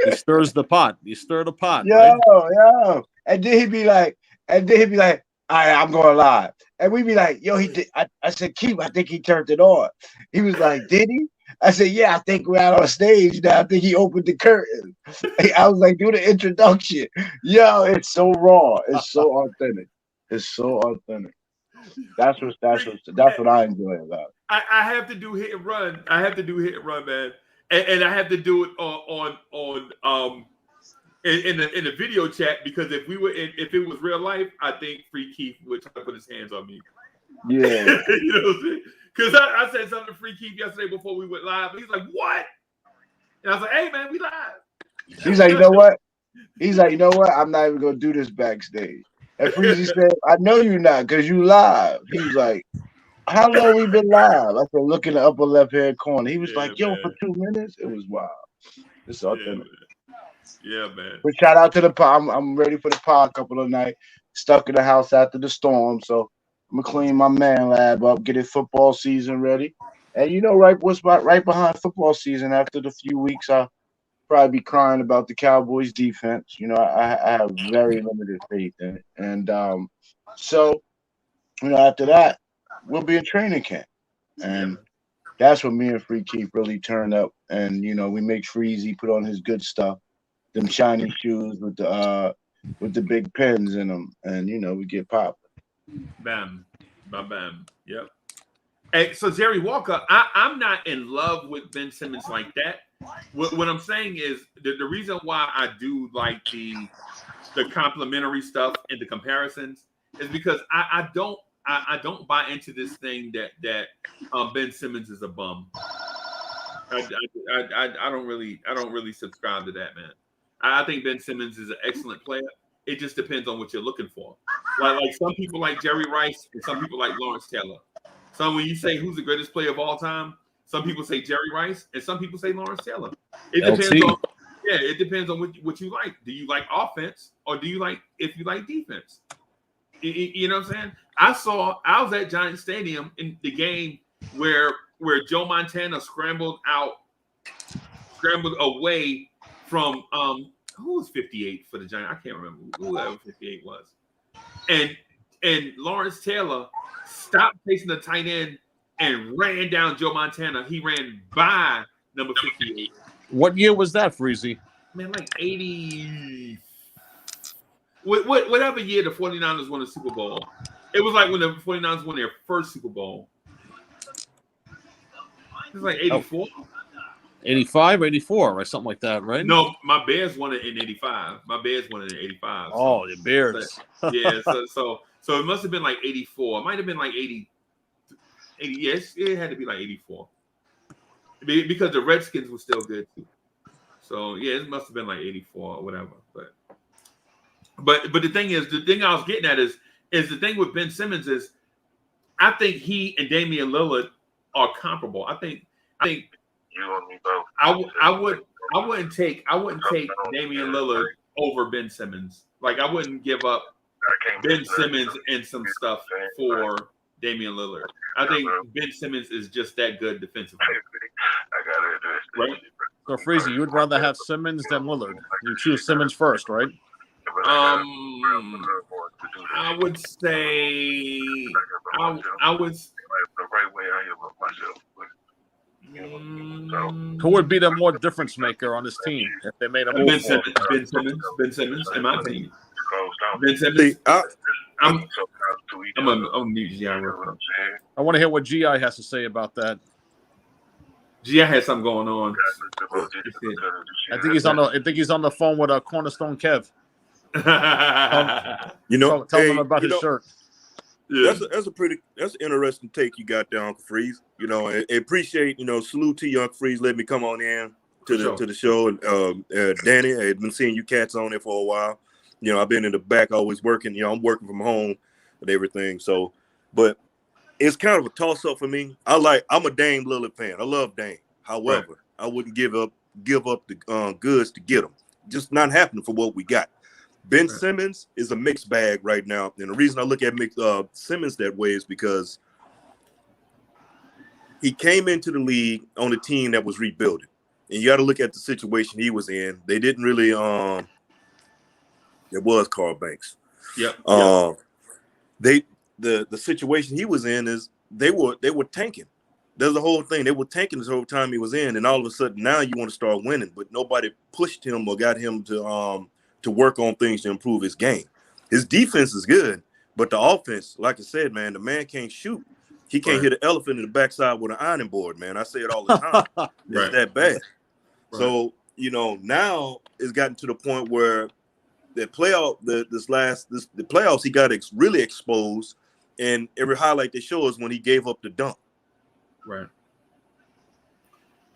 He stirs the pot. You stir the pot. Yo. And then he'd be like, all right, I'm going live. And we'd be like, yo, he did. I said, Keith, I think he turned it on. He was like, did he? I said, yeah, I think we're out on stage now. I think he opened the curtain. I was like, do the introduction. Yo, it's so raw. It's so authentic. It's so authentic. That's what I enjoy about it. I have to do hit and run. Man. And I have to do it in the video chat, because if it was real life, I think Free Keith would try to put his hands on me. Yeah. You know what I'm saying? Because I said something to Free Keith yesterday before we went live. He's like, what? And I was like, hey, man, we live. He's like, you know what? I'm not even going to do this backstage. And Freezy said, I know you're not, because you live. He was like, how long we been live? I said, look in the upper left-hand corner. He was like, yo, man. For 2 minutes? It was wild. It's authentic. Yeah, man. But shout out to the pod. I'm ready for the pod couple of nights. Stuck in the house after the storm, so I'm gonna clean my man lab up, get it football season ready. And you know, right behind football season, after the few weeks I probably be crying about the Cowboys defense. You know, I have very limited faith in it. And so, you know, after that, we'll be in training camp. And that's when me and Free Keith really turned up. And, you know, we make Freezy put on his good stuff, them shiny shoes with the big pins in them. And, you know, we get popped. Bam. Bam, bam. Yep. Hey, so Jerry Walker, I'm not in love with Ben Simmons like that. What I'm saying is the reason why I do like the complimentary stuff and the comparisons is because I don't buy into this thing that Ben Simmons is a bum. I don't really subscribe to that, man. I think Ben Simmons is an excellent player. It just depends on what you're looking for. Like some people like Jerry Rice and some people like Lawrence Taylor. So when you say who's the greatest player of all time, some people say Jerry Rice and some people say Lawrence Taylor. It depends on what you like. Do you like offense or do you like if you like defense? You know what I'm saying? I was at Giant Stadium in the game where Joe Montana scrambled away from who was 58 for the Giants? I can't remember who that 58 was. And Lawrence Taylor stopped facing the tight end and ran down Joe Montana. He ran by number 58. What year was that, Freezy? Man, like 80. Whatever year the 49ers won the Super Bowl. It was like when the 49ers won their first Super Bowl. It was like 84. 85, 84, or something like that, right? No, my Bears won it in 85. My Bears won it in 85. Oh, the Bears. Yeah, so it must have been like 84. It might have been like 80. Yes, it had to be like 84. Because the Redskins were still good too. So yeah, it must have been like 84 or whatever. But the thing I was getting at is the thing with Ben Simmons is I think he and Damian Lillard are comparable. I think you and me both. I wouldn't take Damian Lillard over Ben Simmons. Like I wouldn't give up Ben Simmons and some stuff for Damian Lillard. I think Ben Simmons is just that good defensively. I got it. Right? So, Freezy, you would rather have Simmons than Lillard. You choose Simmons first, right? I would say I would. Who would be the more difference maker on this team if they made a move? Ben Simmons, in my opinion. Ben Simmons. I'm gonna mute GI real quick. I want to hear what GI has to say about that. GI has something going on. I think he's on the phone with Cornerstone Kev. You know, tell him about his shirt. Yeah. That's an interesting take you got there, Uncle Freeze. You know, I appreciate, salute to you, Uncle Freeze, let me come on in to the show. And Danny, I've been seeing you cats on there for a while. You know, I've been in the back always working. I'm working from home and everything. So, but it's kind of a toss up for me. I'm a Dame Lillard fan. I love Dame. However, I wouldn't give up the goods to get him. Just not happening for what we got. Ben Simmons is a mixed bag right now. And the reason I look at Simmons that way is because he came into the league on a team that was rebuilding. And you got to look at the situation he was in. They didn't really it was Carl Banks. Yeah. The situation he was in is they were tanking. There's the whole thing. They were tanking this whole time he was in, and all of a sudden now you want to start winning, but nobody pushed him or got him to work on things to improve his game. His defense is good, but the offense, like I said, man, the man can't shoot. He can't hit an elephant in the backside with an ironing board, man. I say it all the time. It's that bad. So, now it's gotten to the point where the playoffs, he got really exposed, and every highlight they show is when he gave up the dunk. Right.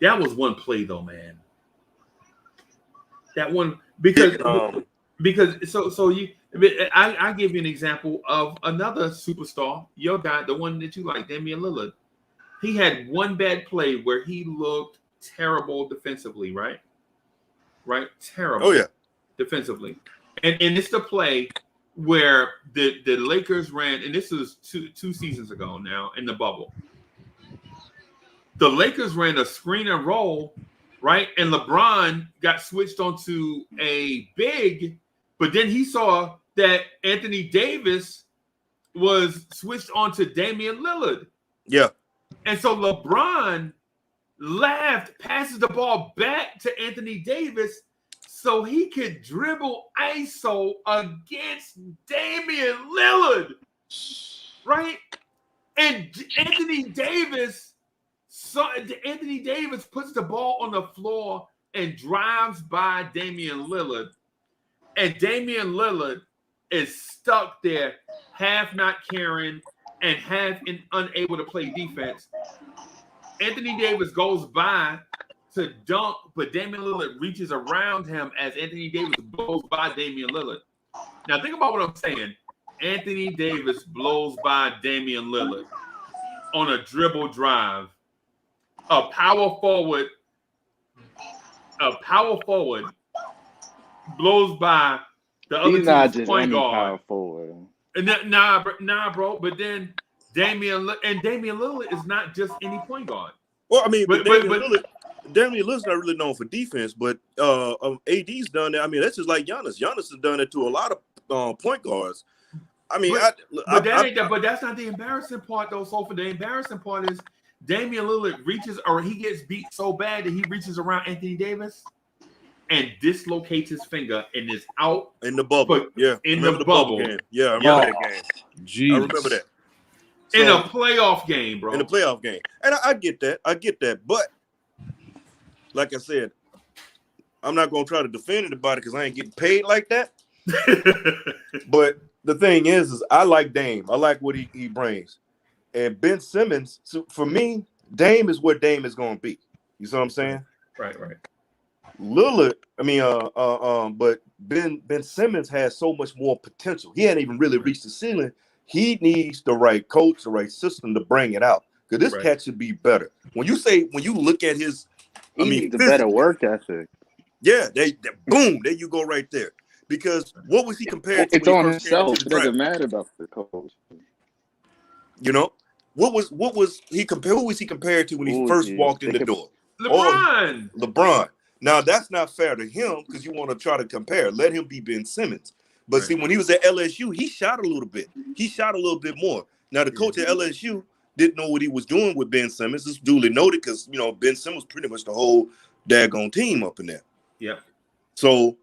That was one play, though, man. That one because I give you an example of another superstar, your guy, the one that you like, Damian Lillard. He had one bad play where he looked terrible defensively, right? Right, terrible. Oh yeah, defensively, and it's the play where the Lakers ran, and this is two seasons ago now in the bubble. The Lakers ran a screen and roll right? And LeBron got switched onto a big, but then he saw that Anthony Davis was switched onto Damian Lillard. Yeah. And so LeBron laughed, passes the ball back to Anthony Davis so he could dribble ISO against Damian Lillard, right? And Anthony Davis puts the ball on the floor and drives by Damian Lillard. And Damian Lillard is stuck there, half not caring and half unable to play defense. Anthony Davis goes by to dunk, but Damian Lillard reaches around him as Anthony Davis blows by Damian Lillard. Now think about what I'm saying. Anthony Davis blows by Damian Lillard on a dribble drive. A power forward blows by the other team's point guard. Power forward. Nah, bro. But then Damian Lillard is not just any point guard. Well, I mean, Damian Lillard's not really known for defense, but AD's done that. I mean, that's just like Giannis. Giannis has done it to a lot of point guards. I mean, but that's not the embarrassing part, though. So for the embarrassing part is Damian Lillard reaches, or he gets beat so bad that he reaches around Anthony Davis and dislocates his finger and is out in the bubble. In the bubble game. Yeah, I remember that game. Jeez. I remember that. So, in a playoff game, bro. In a playoff game. And I get that. But like I said, I'm not going to try to defend anybody because I ain't getting paid like that. But the thing is I like Dame. I like what he brings. And Ben Simmons, so for me, Dame is what Dame is going to be. You see what I'm saying? Right. Lillard, but Ben Simmons has so much more potential. He hadn't even really reached the ceiling. He needs the right coach, the right system to bring it out. Because this cat should be better. When you look at his, he needs a better work ethic. Yeah, boom, there you go right there. Because what was he compared to? It's on himself. It doesn't matter about the coach. You know, what was he compared? Who was he compared to when he first walked in the door? LeBron. Now that's not fair to him because you want to try to compare. Let him be Ben Simmons. But see, when he was at LSU, he shot a little bit. He shot a little bit more. Now the coach at LSU didn't know what he was doing with Ben Simmons. It's duly noted because Ben Simmons was pretty much the whole daggone team up in there. Yeah. So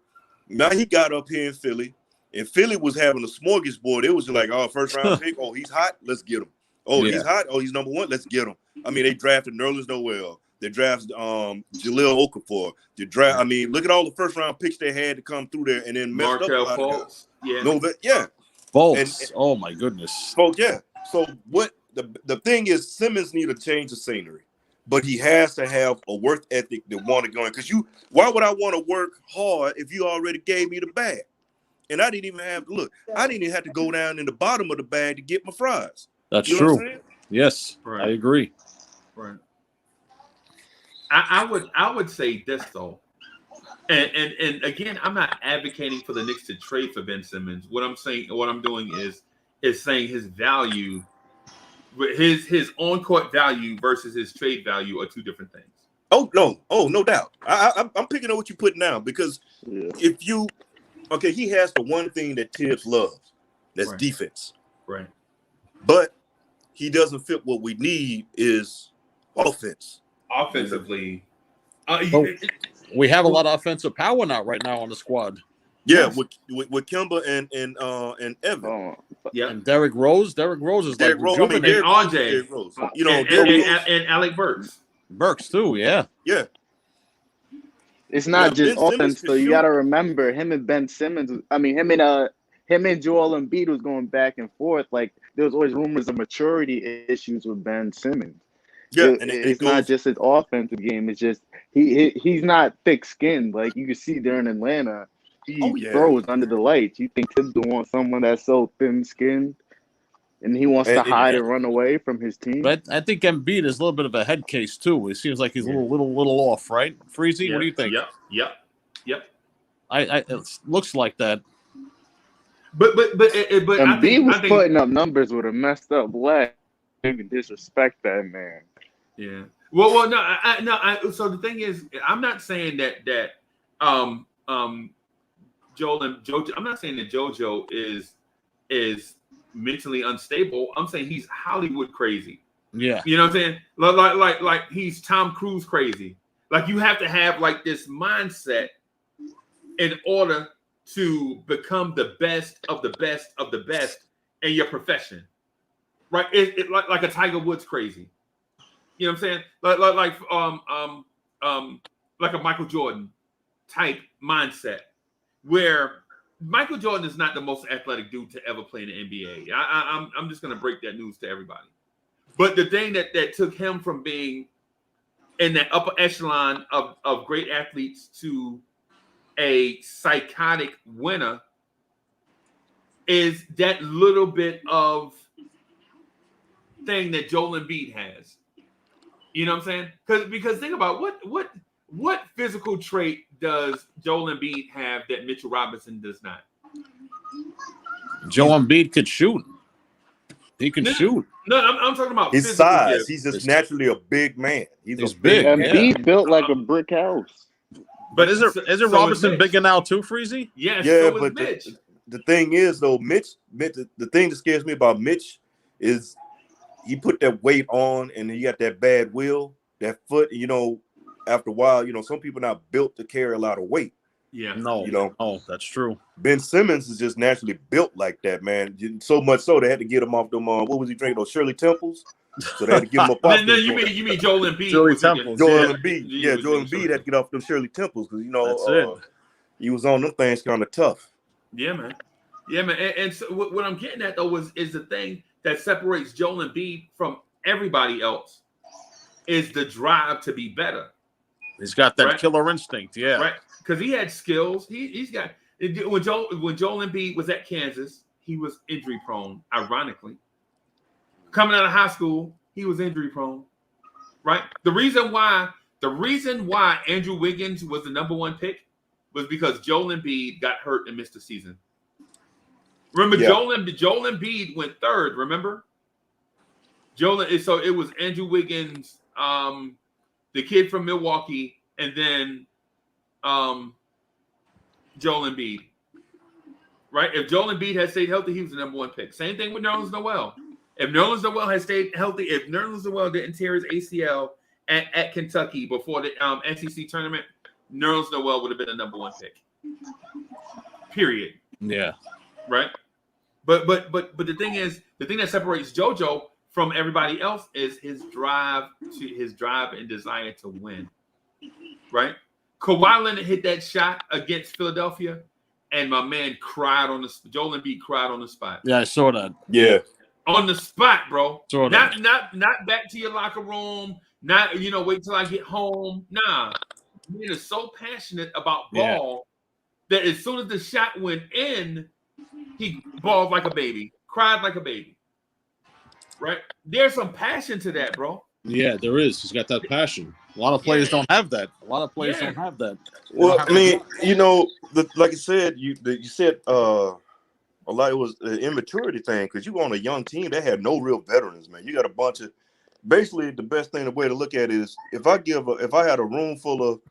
now he got up here in Philly, and Philly was having a smorgasbord. It was like, oh, first round pick. Oh, he's hot. Let's get him. Oh, he's hot. Oh, he's number one. Let's get him. I mean, they drafted Nerlens Noel. They drafted Jahlil Okafor. Look at all the first round picks they had to come through there, and then messed Markelle up a lot of guys. Yeah. Fultz. Oh my goodness. Fultz, yeah. So what the thing is, Simmons need to change the scenery, but he has to have a work ethic that want to go in. Because why would I want to work hard if you already gave me the bag? And I didn't even have to look. I didn't even have to go down in the bottom of the bag to get my fries. That's true. Yes, right. I agree. Right. I would say this though, and again, I'm not advocating for the Knicks to trade for Ben Simmons. What I'm doing is saying his value, his on-court value versus his trade value are two different things. Oh no doubt. I'm picking up what you're putting down because he has the one thing that Tibbs loves, that's defense. Right. But he doesn't fit what we need is offense. Offensively, we have a lot of offensive power right now on the squad. Yeah, with Kemba and Evan. Yeah, and Derrick Rose. Derrick Rose is Derrick like Rose, Derrick Rose. And Alec Burks. Burks too. Yeah. It's not just offense, though. You got to remember him and Ben Simmons. I mean, him and Joel Embiid was going back and forth. Like there was always rumors of maturity issues with Ben Simmons. Yeah, it's not just his offensive game. It's just he's not thick-skinned. Like you can see there in Atlanta, he throws under the lights. You think Thibodeau wants someone that's so thin-skinned, and he wants to hide and run away from his team. But I think Embiid is a little bit of a head case too. It seems like he's a little off, right? Freezy, what do you think? Yep. It looks like that. But Embiid was putting up numbers with a messed up leg. You can disrespect that man. Yeah, Well, no. So the thing is, I'm not saying that Joel and JoJo. I'm not saying that JoJo is mentally unstable. I'm saying he's Hollywood crazy. Yeah. You know what I'm saying? Like he's Tom Cruise crazy. Like you have to have like this mindset in order to become the best of the best of the best in your profession. Right? It like a Tiger Woods crazy. You know what I'm saying? Like a Michael Jordan type mindset, where Michael Jordan is not the most athletic dude to ever play in the NBA. I'm just gonna break that news to everybody. But the thing that took him from being in that upper echelon of great athletes to a psychotic winner is that little bit of thing that Joel Embiid has. You know what I'm saying? Because think about what physical trait does Joel Embiid have that Mitchell Robinson does not? Joel Embiid could shoot. He can shoot. No, I'm talking about his size. Gift. He's just naturally a big man. He's big. And Embiid built like a brick house. But isn't Robinson bigger now too, Freezy? Yeah, so but Mitch. The thing is though, Mitch, the thing that scares me about Mitch is he put that weight on and he got that bad will, that foot, you know, after a while, you know, some people not built to carry a lot of weight. Yeah. No, you know. Oh, that's true. Ben Simmons is just naturally built like that, man. So much so they had to get him off them. What was he drinking? Those Shirley Temples. So they had to get him up off. No, you mean Joel Embiid? Shirley Temples. Joel Embiid. Yeah, Joel Embiid had to get off them Shirley Temples because you know he was on them things kind of tough. Yeah, man. Yeah, man. And so what I'm getting at though is the thing that separates Joel Embiid from everybody else is the drive to be better. He's got that killer instinct, yeah. Right. Because he had skills. He's got when Joel Embiid was at Kansas, he was injury prone, ironically. Coming out of high school, he was injury prone. Right? The reason why Andrew Wiggins was the number one pick was because Joel Embiid got hurt and missed the season. Remember, Joel Embiid went third, remember? So it was Andrew Wiggins, the kid from Milwaukee, and then Joel Embiid. Right? If Joel Embiid had stayed healthy, he was the number one pick. Same thing with Nerlens Noel. If Nerlens Noel had stayed healthy, if Nerlens Noel didn't tear his ACL at Kentucky before the SEC tournament, Nerlens Noel would have been the number one pick. Period. Yeah. Right? But the thing that separates JoJo from everybody else is his drive and desire to win. Right? Kawhi Leonard hit that shot against Philadelphia, and my man Joel Embiid cried on the spot. Yeah, I saw that. Yeah. On the spot, bro. Saw that. Not back to your locker room, not wait till I get home. Nah. Man is so passionate about ball that as soon as the shot went in, he bawled like a baby, cried like a baby. Right? There's some passion to that, bro. Yeah, there is. He's got that passion. A lot of players don't have that. A lot of players don't have that. Well, I mean, you know, like I said, you said a lot. It was an immaturity thing because you were on a young team that had no real veterans, man. You got a bunch of. Basically, the best thing, the way to look at it is if I had a room full of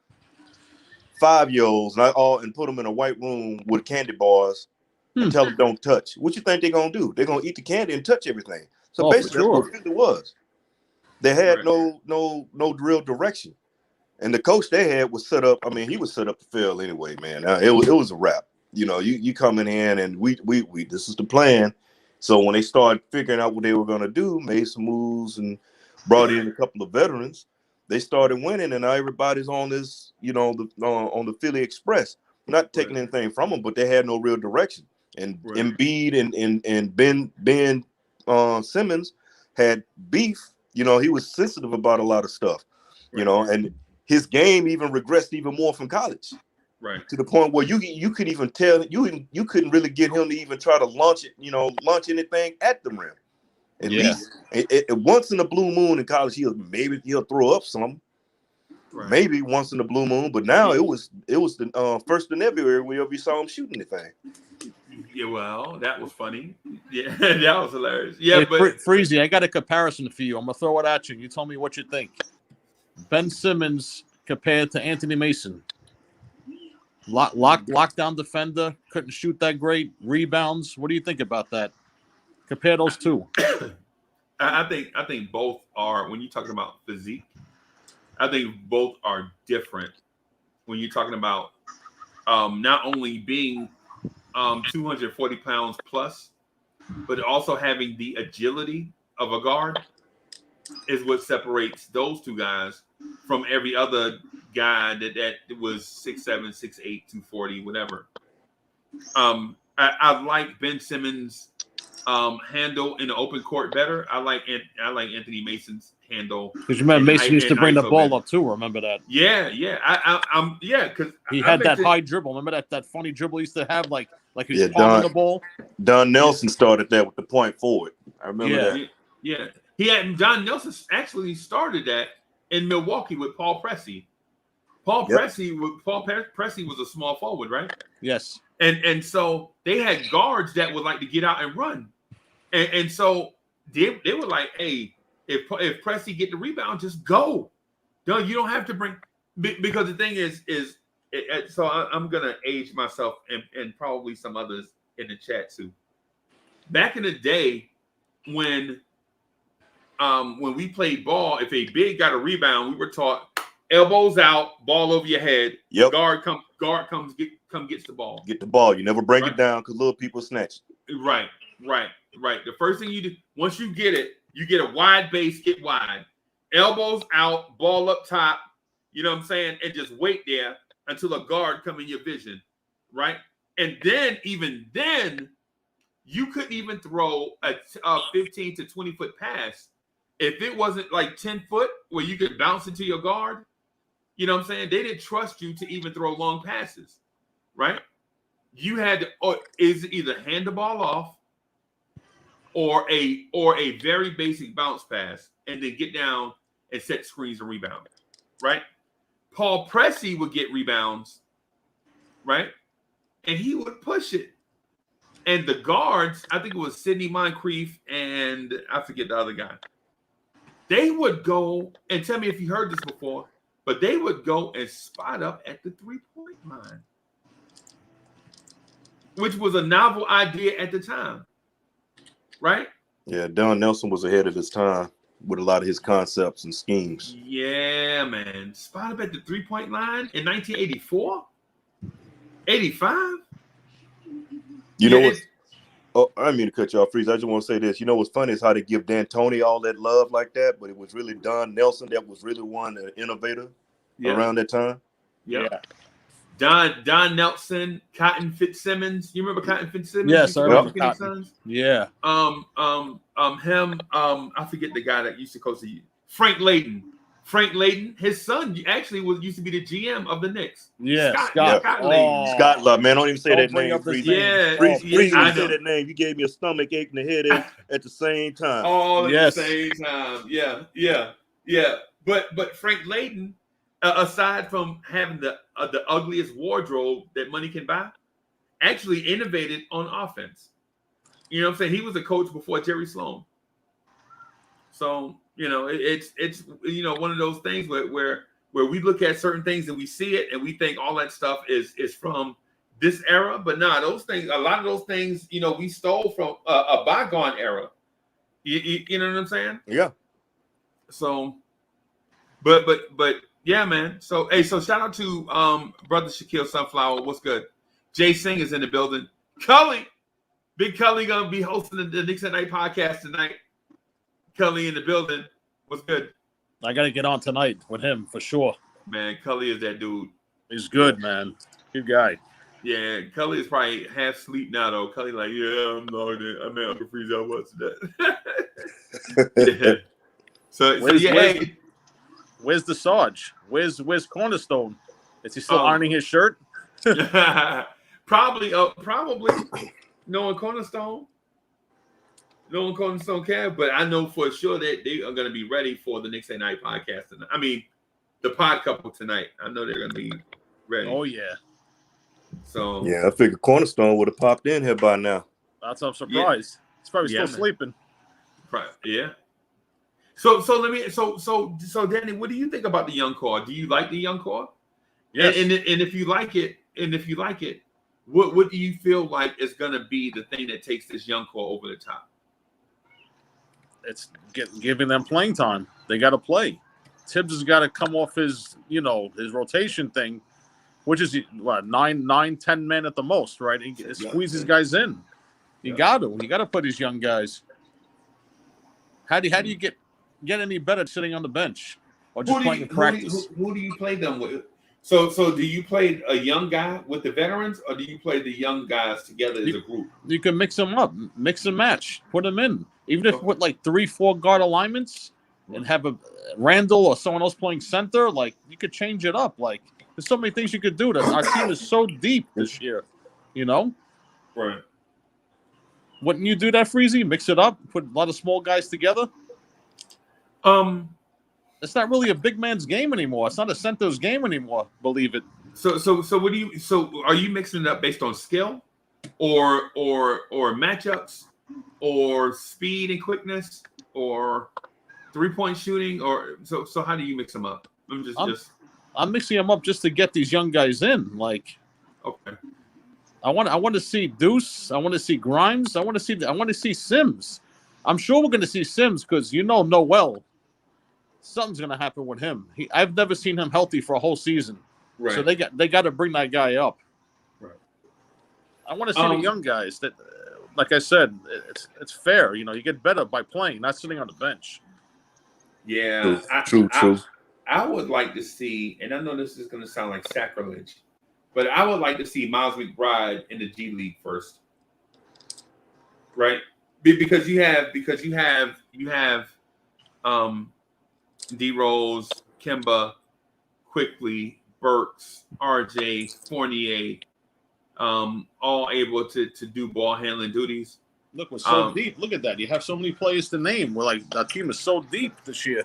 5-year-olds and put them in a white room with candy bars and tell them don't touch, what you think they're gonna do? They're gonna eat the candy and touch everything. So basically, that's what it was. They had no real direction, and the coach they had was set up. I mean, he was set up to fail anyway, man. It was a wrap. You know, you come in here and we this is the plan. So when they started figuring out what they were gonna do, made some moves and brought in a couple of veterans, they started winning, and now everybody's on this, you know, on the Philly Express. Not taking anything from them, but they had no real direction. And Embiid and Ben Simmons had beef. You know, he was sensitive about a lot of stuff. You know, and his game even regressed even more from college. Right. To the point where you could even tell you couldn't really get him to even try to launch anything at the rim. At least once in a blue moon in college, he'll throw up some. Right. Maybe once in a blue moon, but now it was the first in everywhere we ever saw him shoot anything. Yeah, well, that was funny. Yeah, that was hilarious. Yeah, hey, but Freezy, I got a comparison for you. I'm gonna throw it at you. You tell me what you think. Ben Simmons compared to Anthony Mason. Lockdown defender, couldn't shoot that great. Rebounds. What do you think about that? Compare those two. I think both are, when you're talking about physique, I think both are different when you're talking about not only being 240 pounds plus, but also having the agility of a guard is what separates those two guys from every other guy that was 6'7", 6'8", 240, whatever. I like Ben Simmons' handle in the open court better. I like Anthony Mason's handle. Because you remember Mason used to bring the ball up too. Remember that? Yeah. Because he had that high dribble. Remember that funny dribble he used to have, like he was palming the ball. Don Nelson started that with the point forward. I remember that. Yeah. Don Nelson actually started that in Milwaukee with Paul Pressey. Paul Pressey was a small forward, right? Yes. And so they had guards that would like to get out and run. And so they were like, hey, if Pressey get the rebound, just go. No, you don't have to bring, because the thing is so I'm gonna age myself and probably some others in the chat too. Back in the day when we played ball, if a big got a rebound, we were taught elbows out, ball over your head. Yep. Guard comes gets the ball. Get the ball. You never break it down because little people snatch it. Right. The first thing you do, once you get it, you get a wide base, get wide. Elbows out, ball up top, you know what I'm saying? And just wait there until a guard come in your vision, right? And then, even then, you couldn't even throw a 15 to 20-foot pass if it wasn't like 10 foot where you could bounce into your guard. You know what I'm saying? They didn't trust you to even throw long passes, right? You had to, or is either hand the ball off or a very basic bounce pass, and then get down and set screens and rebound, right? Paul Pressey would get rebounds, right? And he would push it. And the guards, I think it was Sidney Moncrief and I forget the other guy. They would go, and tell me if you heard this before, but they would go and spot up at the three-point line, which was a novel idea at the time, right? Yeah, Don Nelson was ahead of his time with a lot of his concepts and schemes. Yeah, man. Spot up at the three-point line in 1984? 85? You know what? Oh, I didn't mean to cut you off, Freeze. I just want to say this. You know what's funny is how they give D'Antoni all that love like that, but it was really Don Nelson that was really one innovator around that time. Yeah. Don Nelson, Cotton Fitzsimmons. You remember Cotton Fitzsimmons? Yes, I remember Cotton. Yeah. Him. I forget the guy that used to coach the Frank Layden. Frank Layden, his son actually used to be the GM of the Knicks. Yeah, Scott Layden. Scott Love, man. Don't even say that name. Freeze, I say that name. You gave me a stomach ache and a headache at the same time. All at the same time. Yeah. But Frank Layden, aside from having the ugliest wardrobe that money can buy, actually innovated on offense. You know what I'm saying? He was a coach before Jerry Sloan. So, you know, it's you know, one of those things where we look at certain things and we see it and we think all that stuff is from this era, but nah, those things, a lot of those things, you know, we stole from a bygone era. You know what I'm saying? Yeah. So, but yeah, man. So shout out to brother Shaquille Sunflower. What's good? Jay Singh is in the building. Cully, Big Cully gonna be hosting the Knicks at Night podcast tonight. Cully in the building. What's good? I got to get on tonight with him for sure. Man, Cully is that dude. He's good, man. Good guy. Yeah, Cully is probably half asleep now, though. Cully like, yeah, I'm loaded. I'm at Uncle Freeze. I was that. Yeah. So where's the Sarge? Where's Cornerstone? Is he still ironing his shirt? Probably. Knowing Cornerstone. No one calling Stone Cab, but I know for sure that they are going to be ready for the Knicks at Night podcast tonight. I mean, the pod couple tonight. I know they're going to be ready. Oh, yeah. So yeah, I figured Cornerstone would have popped in here by now. That's I'm surprised. He's probably still sleeping. Yeah. So Danny, what do you think about the young core? Do you like the young core? Yes. And if you like it, what do you feel like is going to be the thing that takes this young core over the top? It's giving them playing time. They got to play. Tibbs has got to come off his rotation thing, which is what, 9, 10 men at the most, right? He squeeze these guys in. You got to put these young guys. How do you get any better sitting on the bench or just playing in practice? Who do you play them with? So do you play a young guy with the veterans, or do you play the young guys together as a group? You can mix them up, mix and match, put them in. Even if with like 3-4 guard alignments and have a Randall or someone else playing center, like you could change it up. Like there's so many things you could do. That our team is so deep this year, Right. Wouldn't you do that, Freezy? Mix it up, put a lot of small guys together. It's not really a big man's game anymore. It's not a center's game anymore. Believe it. So what do you? So are you mixing it up based on skill, or matchups, or speed and quickness, or 3-point shooting, or so how do you mix them up? I'm mixing them up just to get these young guys in. Like, okay, I want to see Deuce. I want to see Grimes. I want to see Sims. I'm sure we're going to see Sims because Noel. Something's going to happen with him. I've never seen him healthy for a whole season. Right. So they got to bring that guy up. Right. I want to see the young guys that, like I said, it's fair. You get better by playing, not sitting on the bench. Yeah. True. I would like to see, and I know this is going to sound like sacrilege, but I would like to see Miles McBride in the G League first. Right? Because you have D-Rose, Kemba, Quickly, Burks, RJ, Fournier, all able to do ball handling duties. Look, we're so deep. Look at that. You have so many players to name. We're like, our team is so deep this year.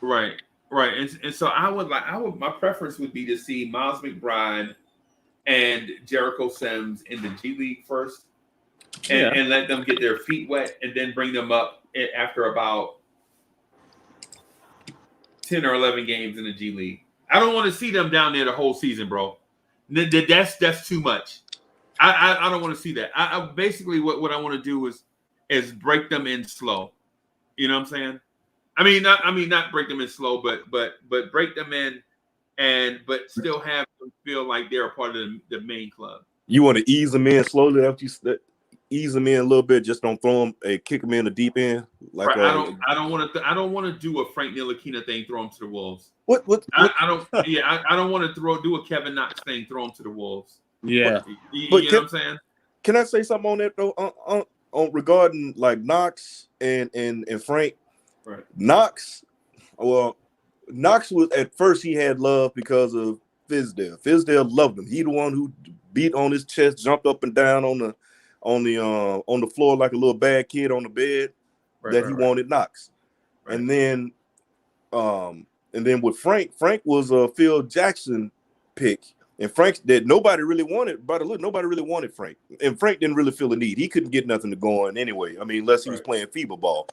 Right. And so my preference would be to see Miles McBride and Jericho Sims in the G League first and let them get their feet wet and then bring them up after about 10 or 11 games in the G League. I don't want to see them down there the whole season, bro. That's too much. I don't want to see that. I basically what I want to do is break them in slow. You know what I'm saying? Not break them in slow, but break them in but still have them feel like they're a part of the main club. You want to ease them in slowly after you ease them in a little bit. Just don't throw them kick them in the deep end. Like right. I don't want to do a Frank Ntilikina thing. Throw them to the Wolves. What? I don't want to do a Kevin Knox thing. Throw them to the Wolves. Yeah. You know what I'm saying? Can I say something on that though? On regarding like Knox and Frank. Right. Knox was at first he had love because of Fizdale. Fizdale loved him. He the one who beat on his chest, jumped up and down on the floor like a little bad kid on the bed. He wanted Knox. Right. And then with Frank was a Phil Jackson pick. And Frank that nobody really wanted. By the look, nobody really wanted Frank. And Frank didn't really feel a need. He couldn't get nothing to go on anyway. Unless he was playing FIBA ball.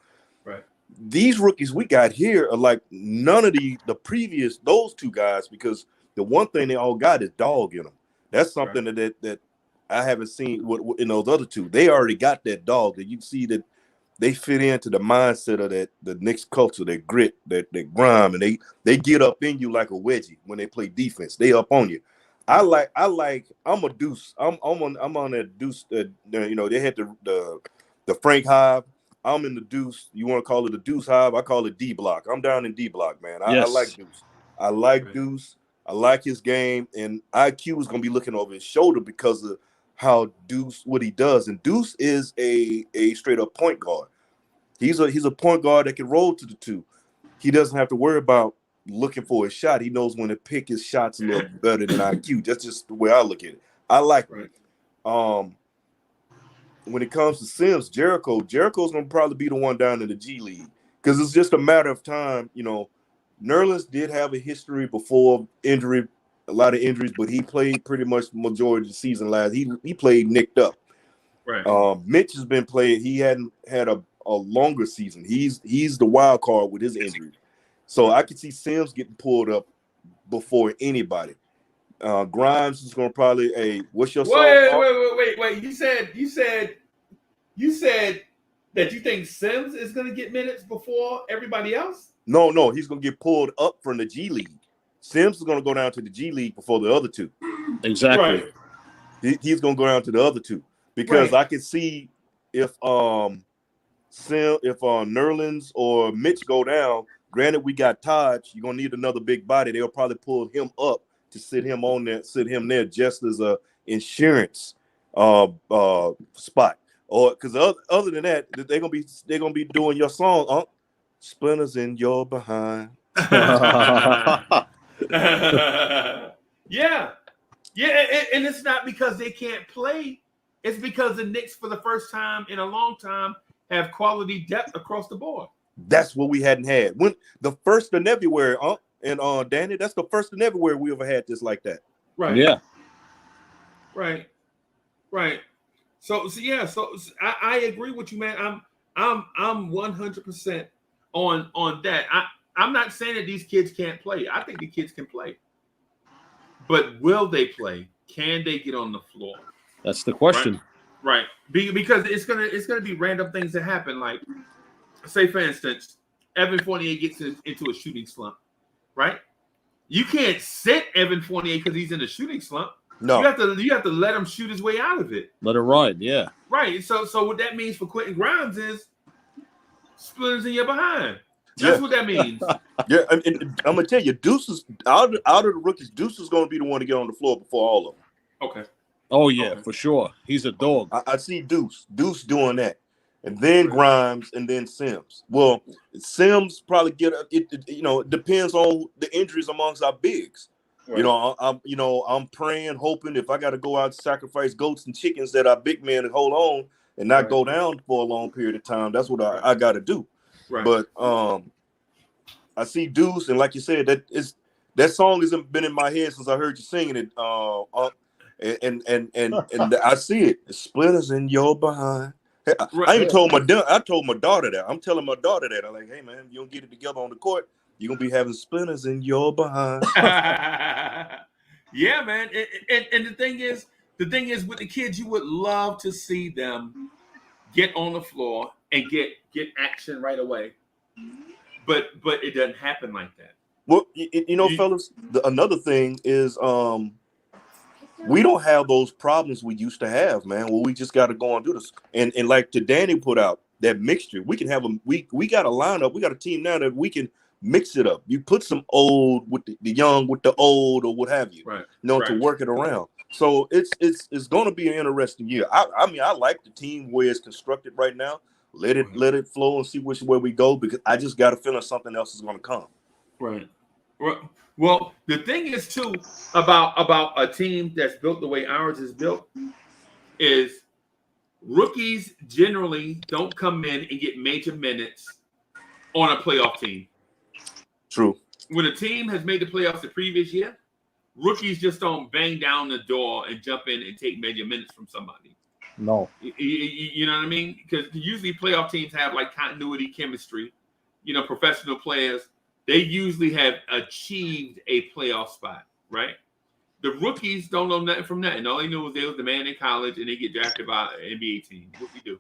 Right. These rookies we got here are like none of the previous those two guys, because the one thing they all got is dog in them. That's something that I haven't seen in those other two. They already got that dog that you see that they fit into the mindset of the Knicks culture, that grit, that grime, and they get up in you like a wedgie when they play defense. They up on you. I'm a deuce. I'm on that deuce. They had the Frank Hive. I'm in the deuce. You want to call it the deuce hive? I call it D block. I'm down in D block, man. I like Deuce. I like Deuce. I like his game, and IQ is going to be looking over his shoulder because of how Deuce, what he does. And Deuce is a straight up point guard. He's a point guard that can roll to the two. He doesn't have to worry about looking for a shot. He knows when to pick his shots a little better than IQ. That's just the way I look at it. I like it. When it comes to Sims, Jericho's going to probably be the one down in the G League because it's just a matter of time. Nerlens did have a history before injury, a lot of injuries, but he played pretty much majority of the season last. He played nicked up. Right. Mitch has been playing. He hadn't had a a longer season. He's the wild card with his injury. So I can see Sims getting pulled up before anybody. Grimes is gonna probably. Hey, what's your song? Wait. You said that you think Sims is gonna get minutes before everybody else? No, he's gonna get pulled up from the G League. Sims is gonna go down to the G League before the other two. Exactly. Right. He's gonna go down to the other two because I can see if Nerlens or Mitch go down. Granted, we got Taj. You're gonna need another big body. They'll probably pull him up to sit him there just as a insurance spot. Or because other than that, they're gonna be doing your song, Splinters in Your Behind. Yeah, and it's not because they can't play. It's because the Knicks, for the first time in a long time, have quality depth across the board. That's what we hadn't had. When the first and everywhere, and Danny, that's the first and everywhere we ever had this like that. Right. Yeah. Right. So I agree with you, man. I'm 100% on that. I'm not saying that these kids can't play. I think the kids can play. But will they play? Can they get on the floor? That's the question. Right. Because it's gonna be random things that happen. Like, say for instance, Evan Fournier gets into a shooting slump, right? You can't sit Evan Fournier because he's in a shooting slump. No, you have to let him shoot his way out of it. Let it ride, yeah. Right. So what that means for Quentin Grimes is splinters in your behind. That's what that means. Yeah, and I'm gonna tell you, Deuce is out of the rookies. Deuce is gonna be the one to get on the floor before all of them. Okay. Oh yeah, for sure. He's a dog. I see Deuce doing that, and then Grimes, and then Sims. Well, Sims probably get it. It depends on the injuries amongst our bigs. Right. I'm praying, hoping if I got to go out and sacrifice goats and chickens that our big men and hold on and not go down for a long period of time. That's what I got to do. Right. But I see Deuce, and like you said, that song hasn't been in my head since I heard you singing it. And I see it. The splinters in your behind. I even told my daughter that. I'm telling my daughter that. I'm like, hey man, you don't get it together on the court, you're gonna be having splinters in your behind. Yeah, man. And the thing is with the kids, you would love to see them get on the floor and get action right away. But it doesn't happen like that. Well, fellas, another thing is we don't have those problems we used to have, man. Well, we just got to go and do this. And like Danny put out that mixture, we can have we got a lineup, we got a team now that we can mix it up. You put some old with the young with the old or what have you, right? To work it around. So it's going to be an interesting year. I mean, I like the team where it's constructed right now. Let it flow and see which way we go, because I just got a feeling something else is going to come. Right. Well, the thing is too about a team that's built the way ours is built is rookies generally don't come in and get major minutes on a playoff team. True. When a team has made the playoffs the previous year, rookies just don't bang down the door and jump in and take major minutes from somebody. No. You know what I mean? Because usually playoff teams have like continuity chemistry. Professional players, they usually have achieved a playoff spot, right? The rookies don't know nothing from nothing. All they knew was they was the man in college and they get drafted by an NBA team. What we do,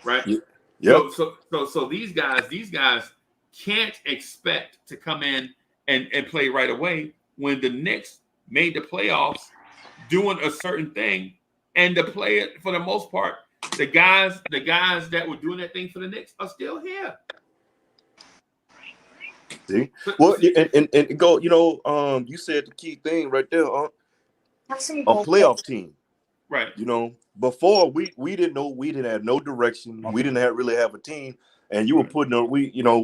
right? Yep. So these guys can't expect to come in and play right away when the Knicks made the playoffs doing a certain thing, and the player, for the most part, the guys that were doing that thing for the Knicks are still here. See, well, and go. You said the key thing right there. A playoff team, right? Before we didn't know, we didn't have no direction. We didn't really have a team, and you were putting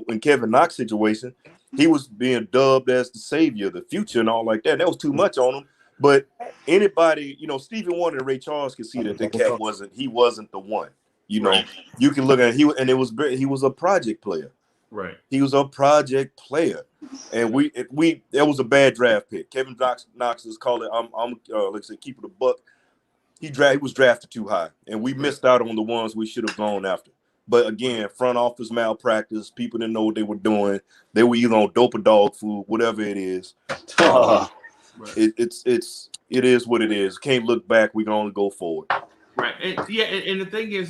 in Kevin Knox's situation, he was being dubbed as the savior, the future, and all like that. That was too much on him. But anybody, Stevie Wonder and Ray Charles could see that the cat wasn't the one. You can look at he was a project player. Right. He was a project player, and that was a bad draft pick. Kevin Knox is calling. Let's say keep it a buck. He was drafted too high, and we missed out on the ones we should have gone after. But again, front office malpractice. People didn't know what they were doing. They were either on dope or dog food, whatever it is. It is what it is. Can't look back. We can only go forward. Right. And the thing is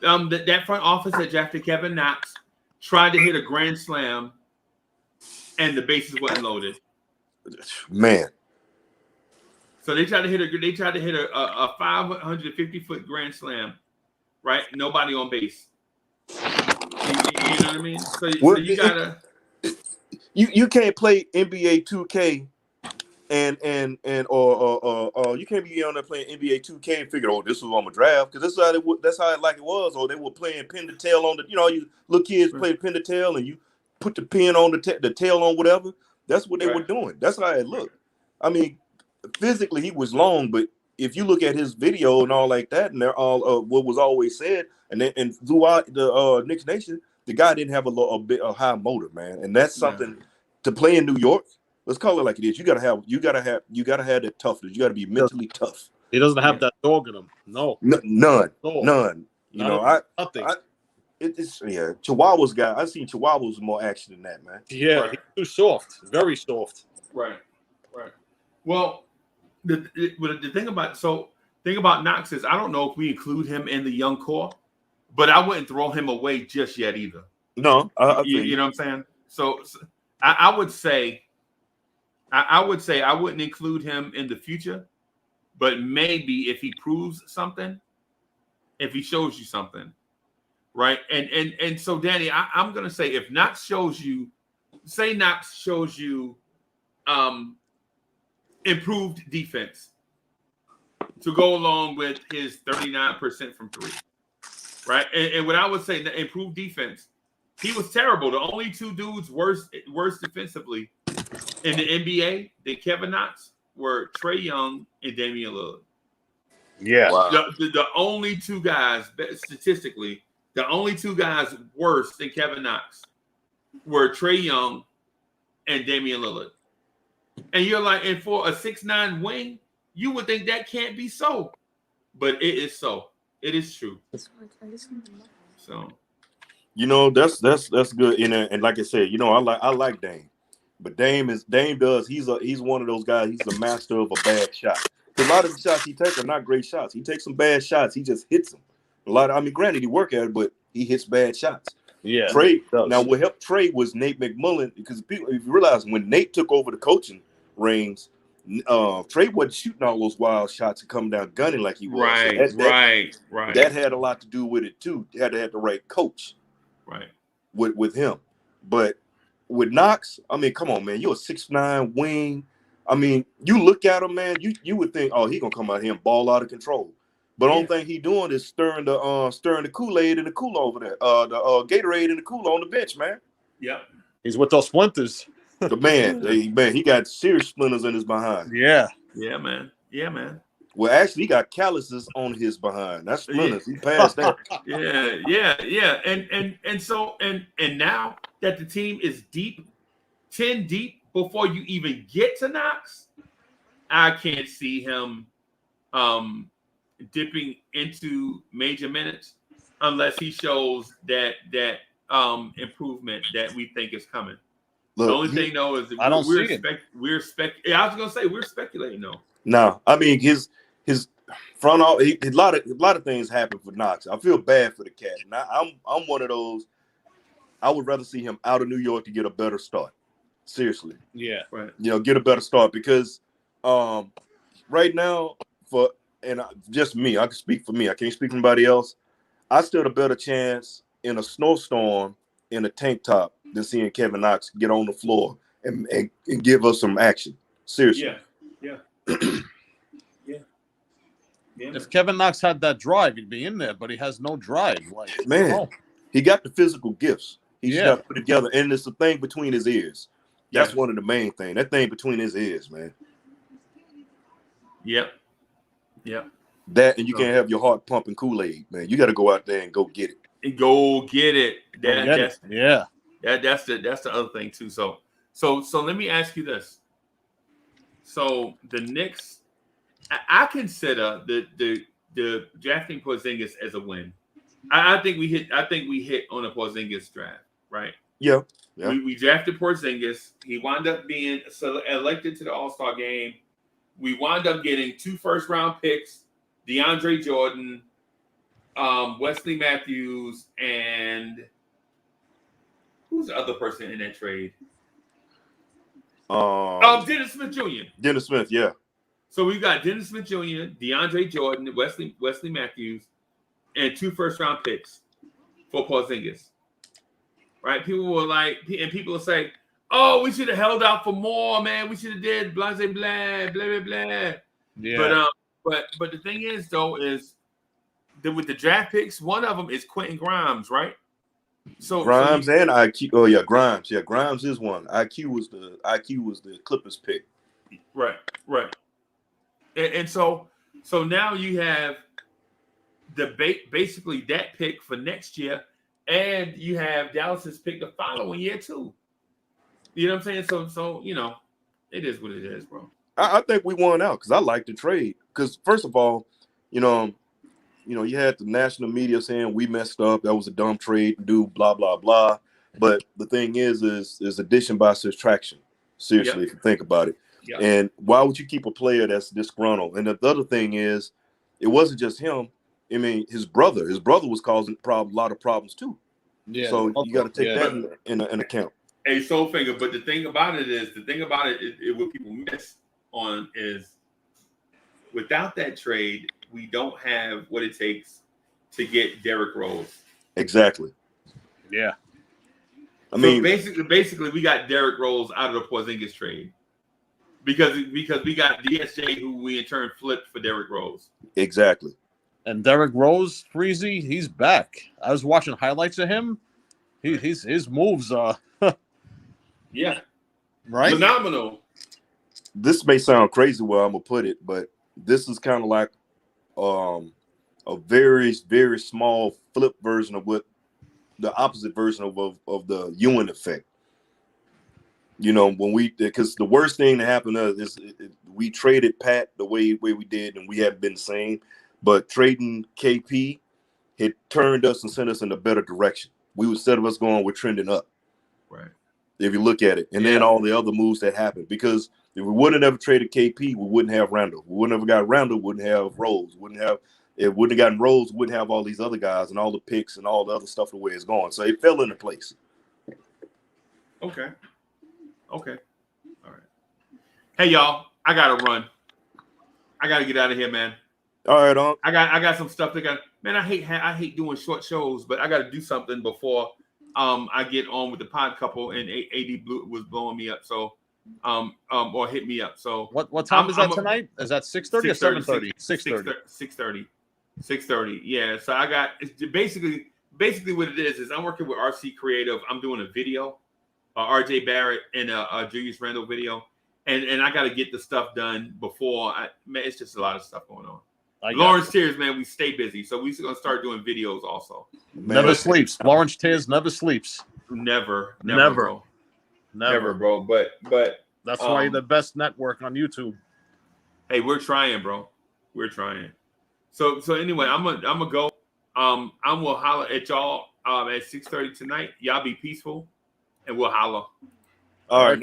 that front office that drafted Kevin Knox tried to hit a grand slam, and the bases wasn't loaded. Man. So they tried to hit a 550-foot grand slam, right? Nobody on base. You know what I mean? So you gotta. You can't play NBA 2K or you can't be on there playing NBA 2K and figure, oh, this is on my draft, because that's how it was. Or they were playing pin to tail on the, you little kids play pin to tail and you put the pin on the tail on whatever. That's what they were doing. That's how it looked. I mean, physically he was long, but if you look at his video and all like that, and they're all what was always said, and throughout the Knicks Nation, the guy didn't have a high motor, man, and that's something to play in New York. Let's call it like it is. You gotta have that toughness. You gotta be mentally tough. He doesn't have that dog in him. No, none. Nothing. Chihuahua's guy. I've seen Chihuahuas with more action than that, man. Yeah, he's too soft. Very soft. Right. Well, the thing about Knox is I don't know if we include him in the young core, but I wouldn't throw him away just yet either. No, you know what I'm saying. So I would say I wouldn't include him in the future, but maybe if he proves something, if he shows you something, right? And so Danny, I'm gonna say if Knox shows you improved defense to go along with his 39% from three, right? And what I would say, the improved defense, he was terrible. The only two dudes worse defensively in the NBA than Kevin Knox were Trae Young and Damian Lillard. Yeah. Wow. The only two guys, statistically, the only two guys worse than Kevin Knox were Trae Young and Damian Lillard. And you're like, and for a 6'9" wing, you would think that can't be so. But it is so. It is true. So, that's good. And like I said, I like Dame. But Dame does. He's one of those guys. He's a master of a bad shot. Because a lot of the shots he takes are not great shots. He takes some bad shots. He just hits them. Granted, he work at it, but he hits bad shots. Yeah. Trey. Now, what helped Trey was Nate McMillan, because if you realize when Nate took over the coaching reins, Trey wasn't shooting all those wild shots and coming down gunning like he was. Right. That had a lot to do with it too. You had to have the right coach. Right. With him, but with Knox, come on, man, you're a 6'9" wing. You look at him, man. You would think, oh, he gonna come out here and ball out of control. But only thing he doing is stirring the Kool-Aid and the Cool over there, the Gatorade and the Cool on the bench, man. Yep. He's with those splinters. The man, he got serious splinters in his behind. Yeah, man. Well, actually, he got calluses on his behind. That's splinters. He passed that. Yeah. And so now that the team is 10 deep before you even get to Knox, I can't see him dipping into major minutes unless he shows that improvement that we think is coming. Look, the only thing though is I don't see it. I was gonna say we're speculating though. No, his front office, a lot of things happen for Knox. I feel bad for the cat. Now I'm one of those. I would rather see him out of New York to get a better start. Seriously. Yeah. Right. Get a better start because right now just me, I can speak for me. I can't speak for anybody else. I stood a better chance in a snowstorm in a tank top than seeing Kevin Knox get on the floor and give us some action. Seriously. Yeah. If Kevin Knox had that drive, he'd be in there, but he has no drive. He got the physical gifts. He just got to put it together, and it's the thing between his ears. That's one of the main things. That thing between his ears, man. Yep. That, and you can't have your heart pumping Kool-Aid, man. You got to go out there and go get it. Go get it. That's the other thing too. So let me ask you this. So the Knicks, I consider the drafting Porzingis as a win. I think we hit on a Porzingis draft, right? Yeah. We drafted Porzingis. He wound up being elected to the All-Star game. We wound up getting 2 first-round picks, DeAndre Jordan, Wesley Matthews, and who's the other person in that trade? Dennis Smith Jr. Dennis Smith, yeah. So we've got Dennis Smith Jr., DeAndre Jordan, Wesley Matthews, and 2 first-round picks for Porzingis. Right? People were like, and people will say, "Oh, we should have held out for more, man. We should have did blah blah blah blah blah." Yeah. But the thing is, though, is that with the draft picks, one of them is Quentin Grimes, right? So Grimes and IQ. Oh yeah, Grimes. Yeah, Grimes is one. IQ was the Clippers pick. Right. And so now you have basically that pick for next year, and you have Dallas's pick the following year too. You know what I'm saying? So you know, it is what it is, bro. I think we won out because I like the trade. Because first of all, you had the national media saying we messed up. That was a dumb trade to do. Blah blah blah. But the thing is addition by subtraction. Seriously, if you think about it. Yep. And why would you keep a player that's disgruntled? And the other thing is, it wasn't just him. I mean, his brother was causing a lot of problems too. Yeah. So you got to take that in account. Hey, Soulfinger, but the thing about it is what people miss on is without that trade, we don't have what it takes to get Derrick Rose. Exactly. Yeah. I mean, basically, we got Derrick Rose out of the Porzingis trade because we got DSJ, who we in turn flipped for Derrick Rose. Exactly. And Derrick Rose, Freezy, he's back. I was watching highlights of him. His moves are yeah, right, phenomenal. This may sound crazy where I'm gonna put it, but this is kind of like a very, very small flip version of what the opposite version of the Ewing effect. You know, because the worst thing that happened to us is we traded Pat the way we did, and we haven't been the same. But trading KP, it turned us and sent us in a better direction. Instead of us going, we're trending up. Right. If you look at it, and then all the other moves that happened, because if we wouldn't have traded KP, we wouldn't have Randall. We wouldn't have got Randall. Wouldn't have Rose. Wouldn't have gotten Rose. Wouldn't have all these other guys and all the picks and all the other stuff the way it's going. So it fell into place. Okay. All right. Hey y'all, I gotta run. I gotta get out of here, man. All right, I got some stuff to got. Man, I hate doing short shows, but I got to do something before I get on with the pod couple and AD was blowing me up. So or hit me up. So what time is that tonight? Is that 6:30 or 7:30? 6:30. 6:30. Yeah. So I got basically what it is I'm working with RC Creative. I'm doing a video, RJ Barrett and a Julius Randle video, and I got to get the stuff done before. Man, it's just a lot of stuff going on. Blorange Tears, man, we stay busy, so we're gonna start doing videos also. Never sleeps. Blorange Tears never sleeps. Never, bro. But that's why you're the best network on YouTube. Hey, we're trying, bro. We're trying. So anyway, I'm gonna go. I will holler at y'all at 6:30 tonight. Y'all be peaceful, and we'll holler. All right.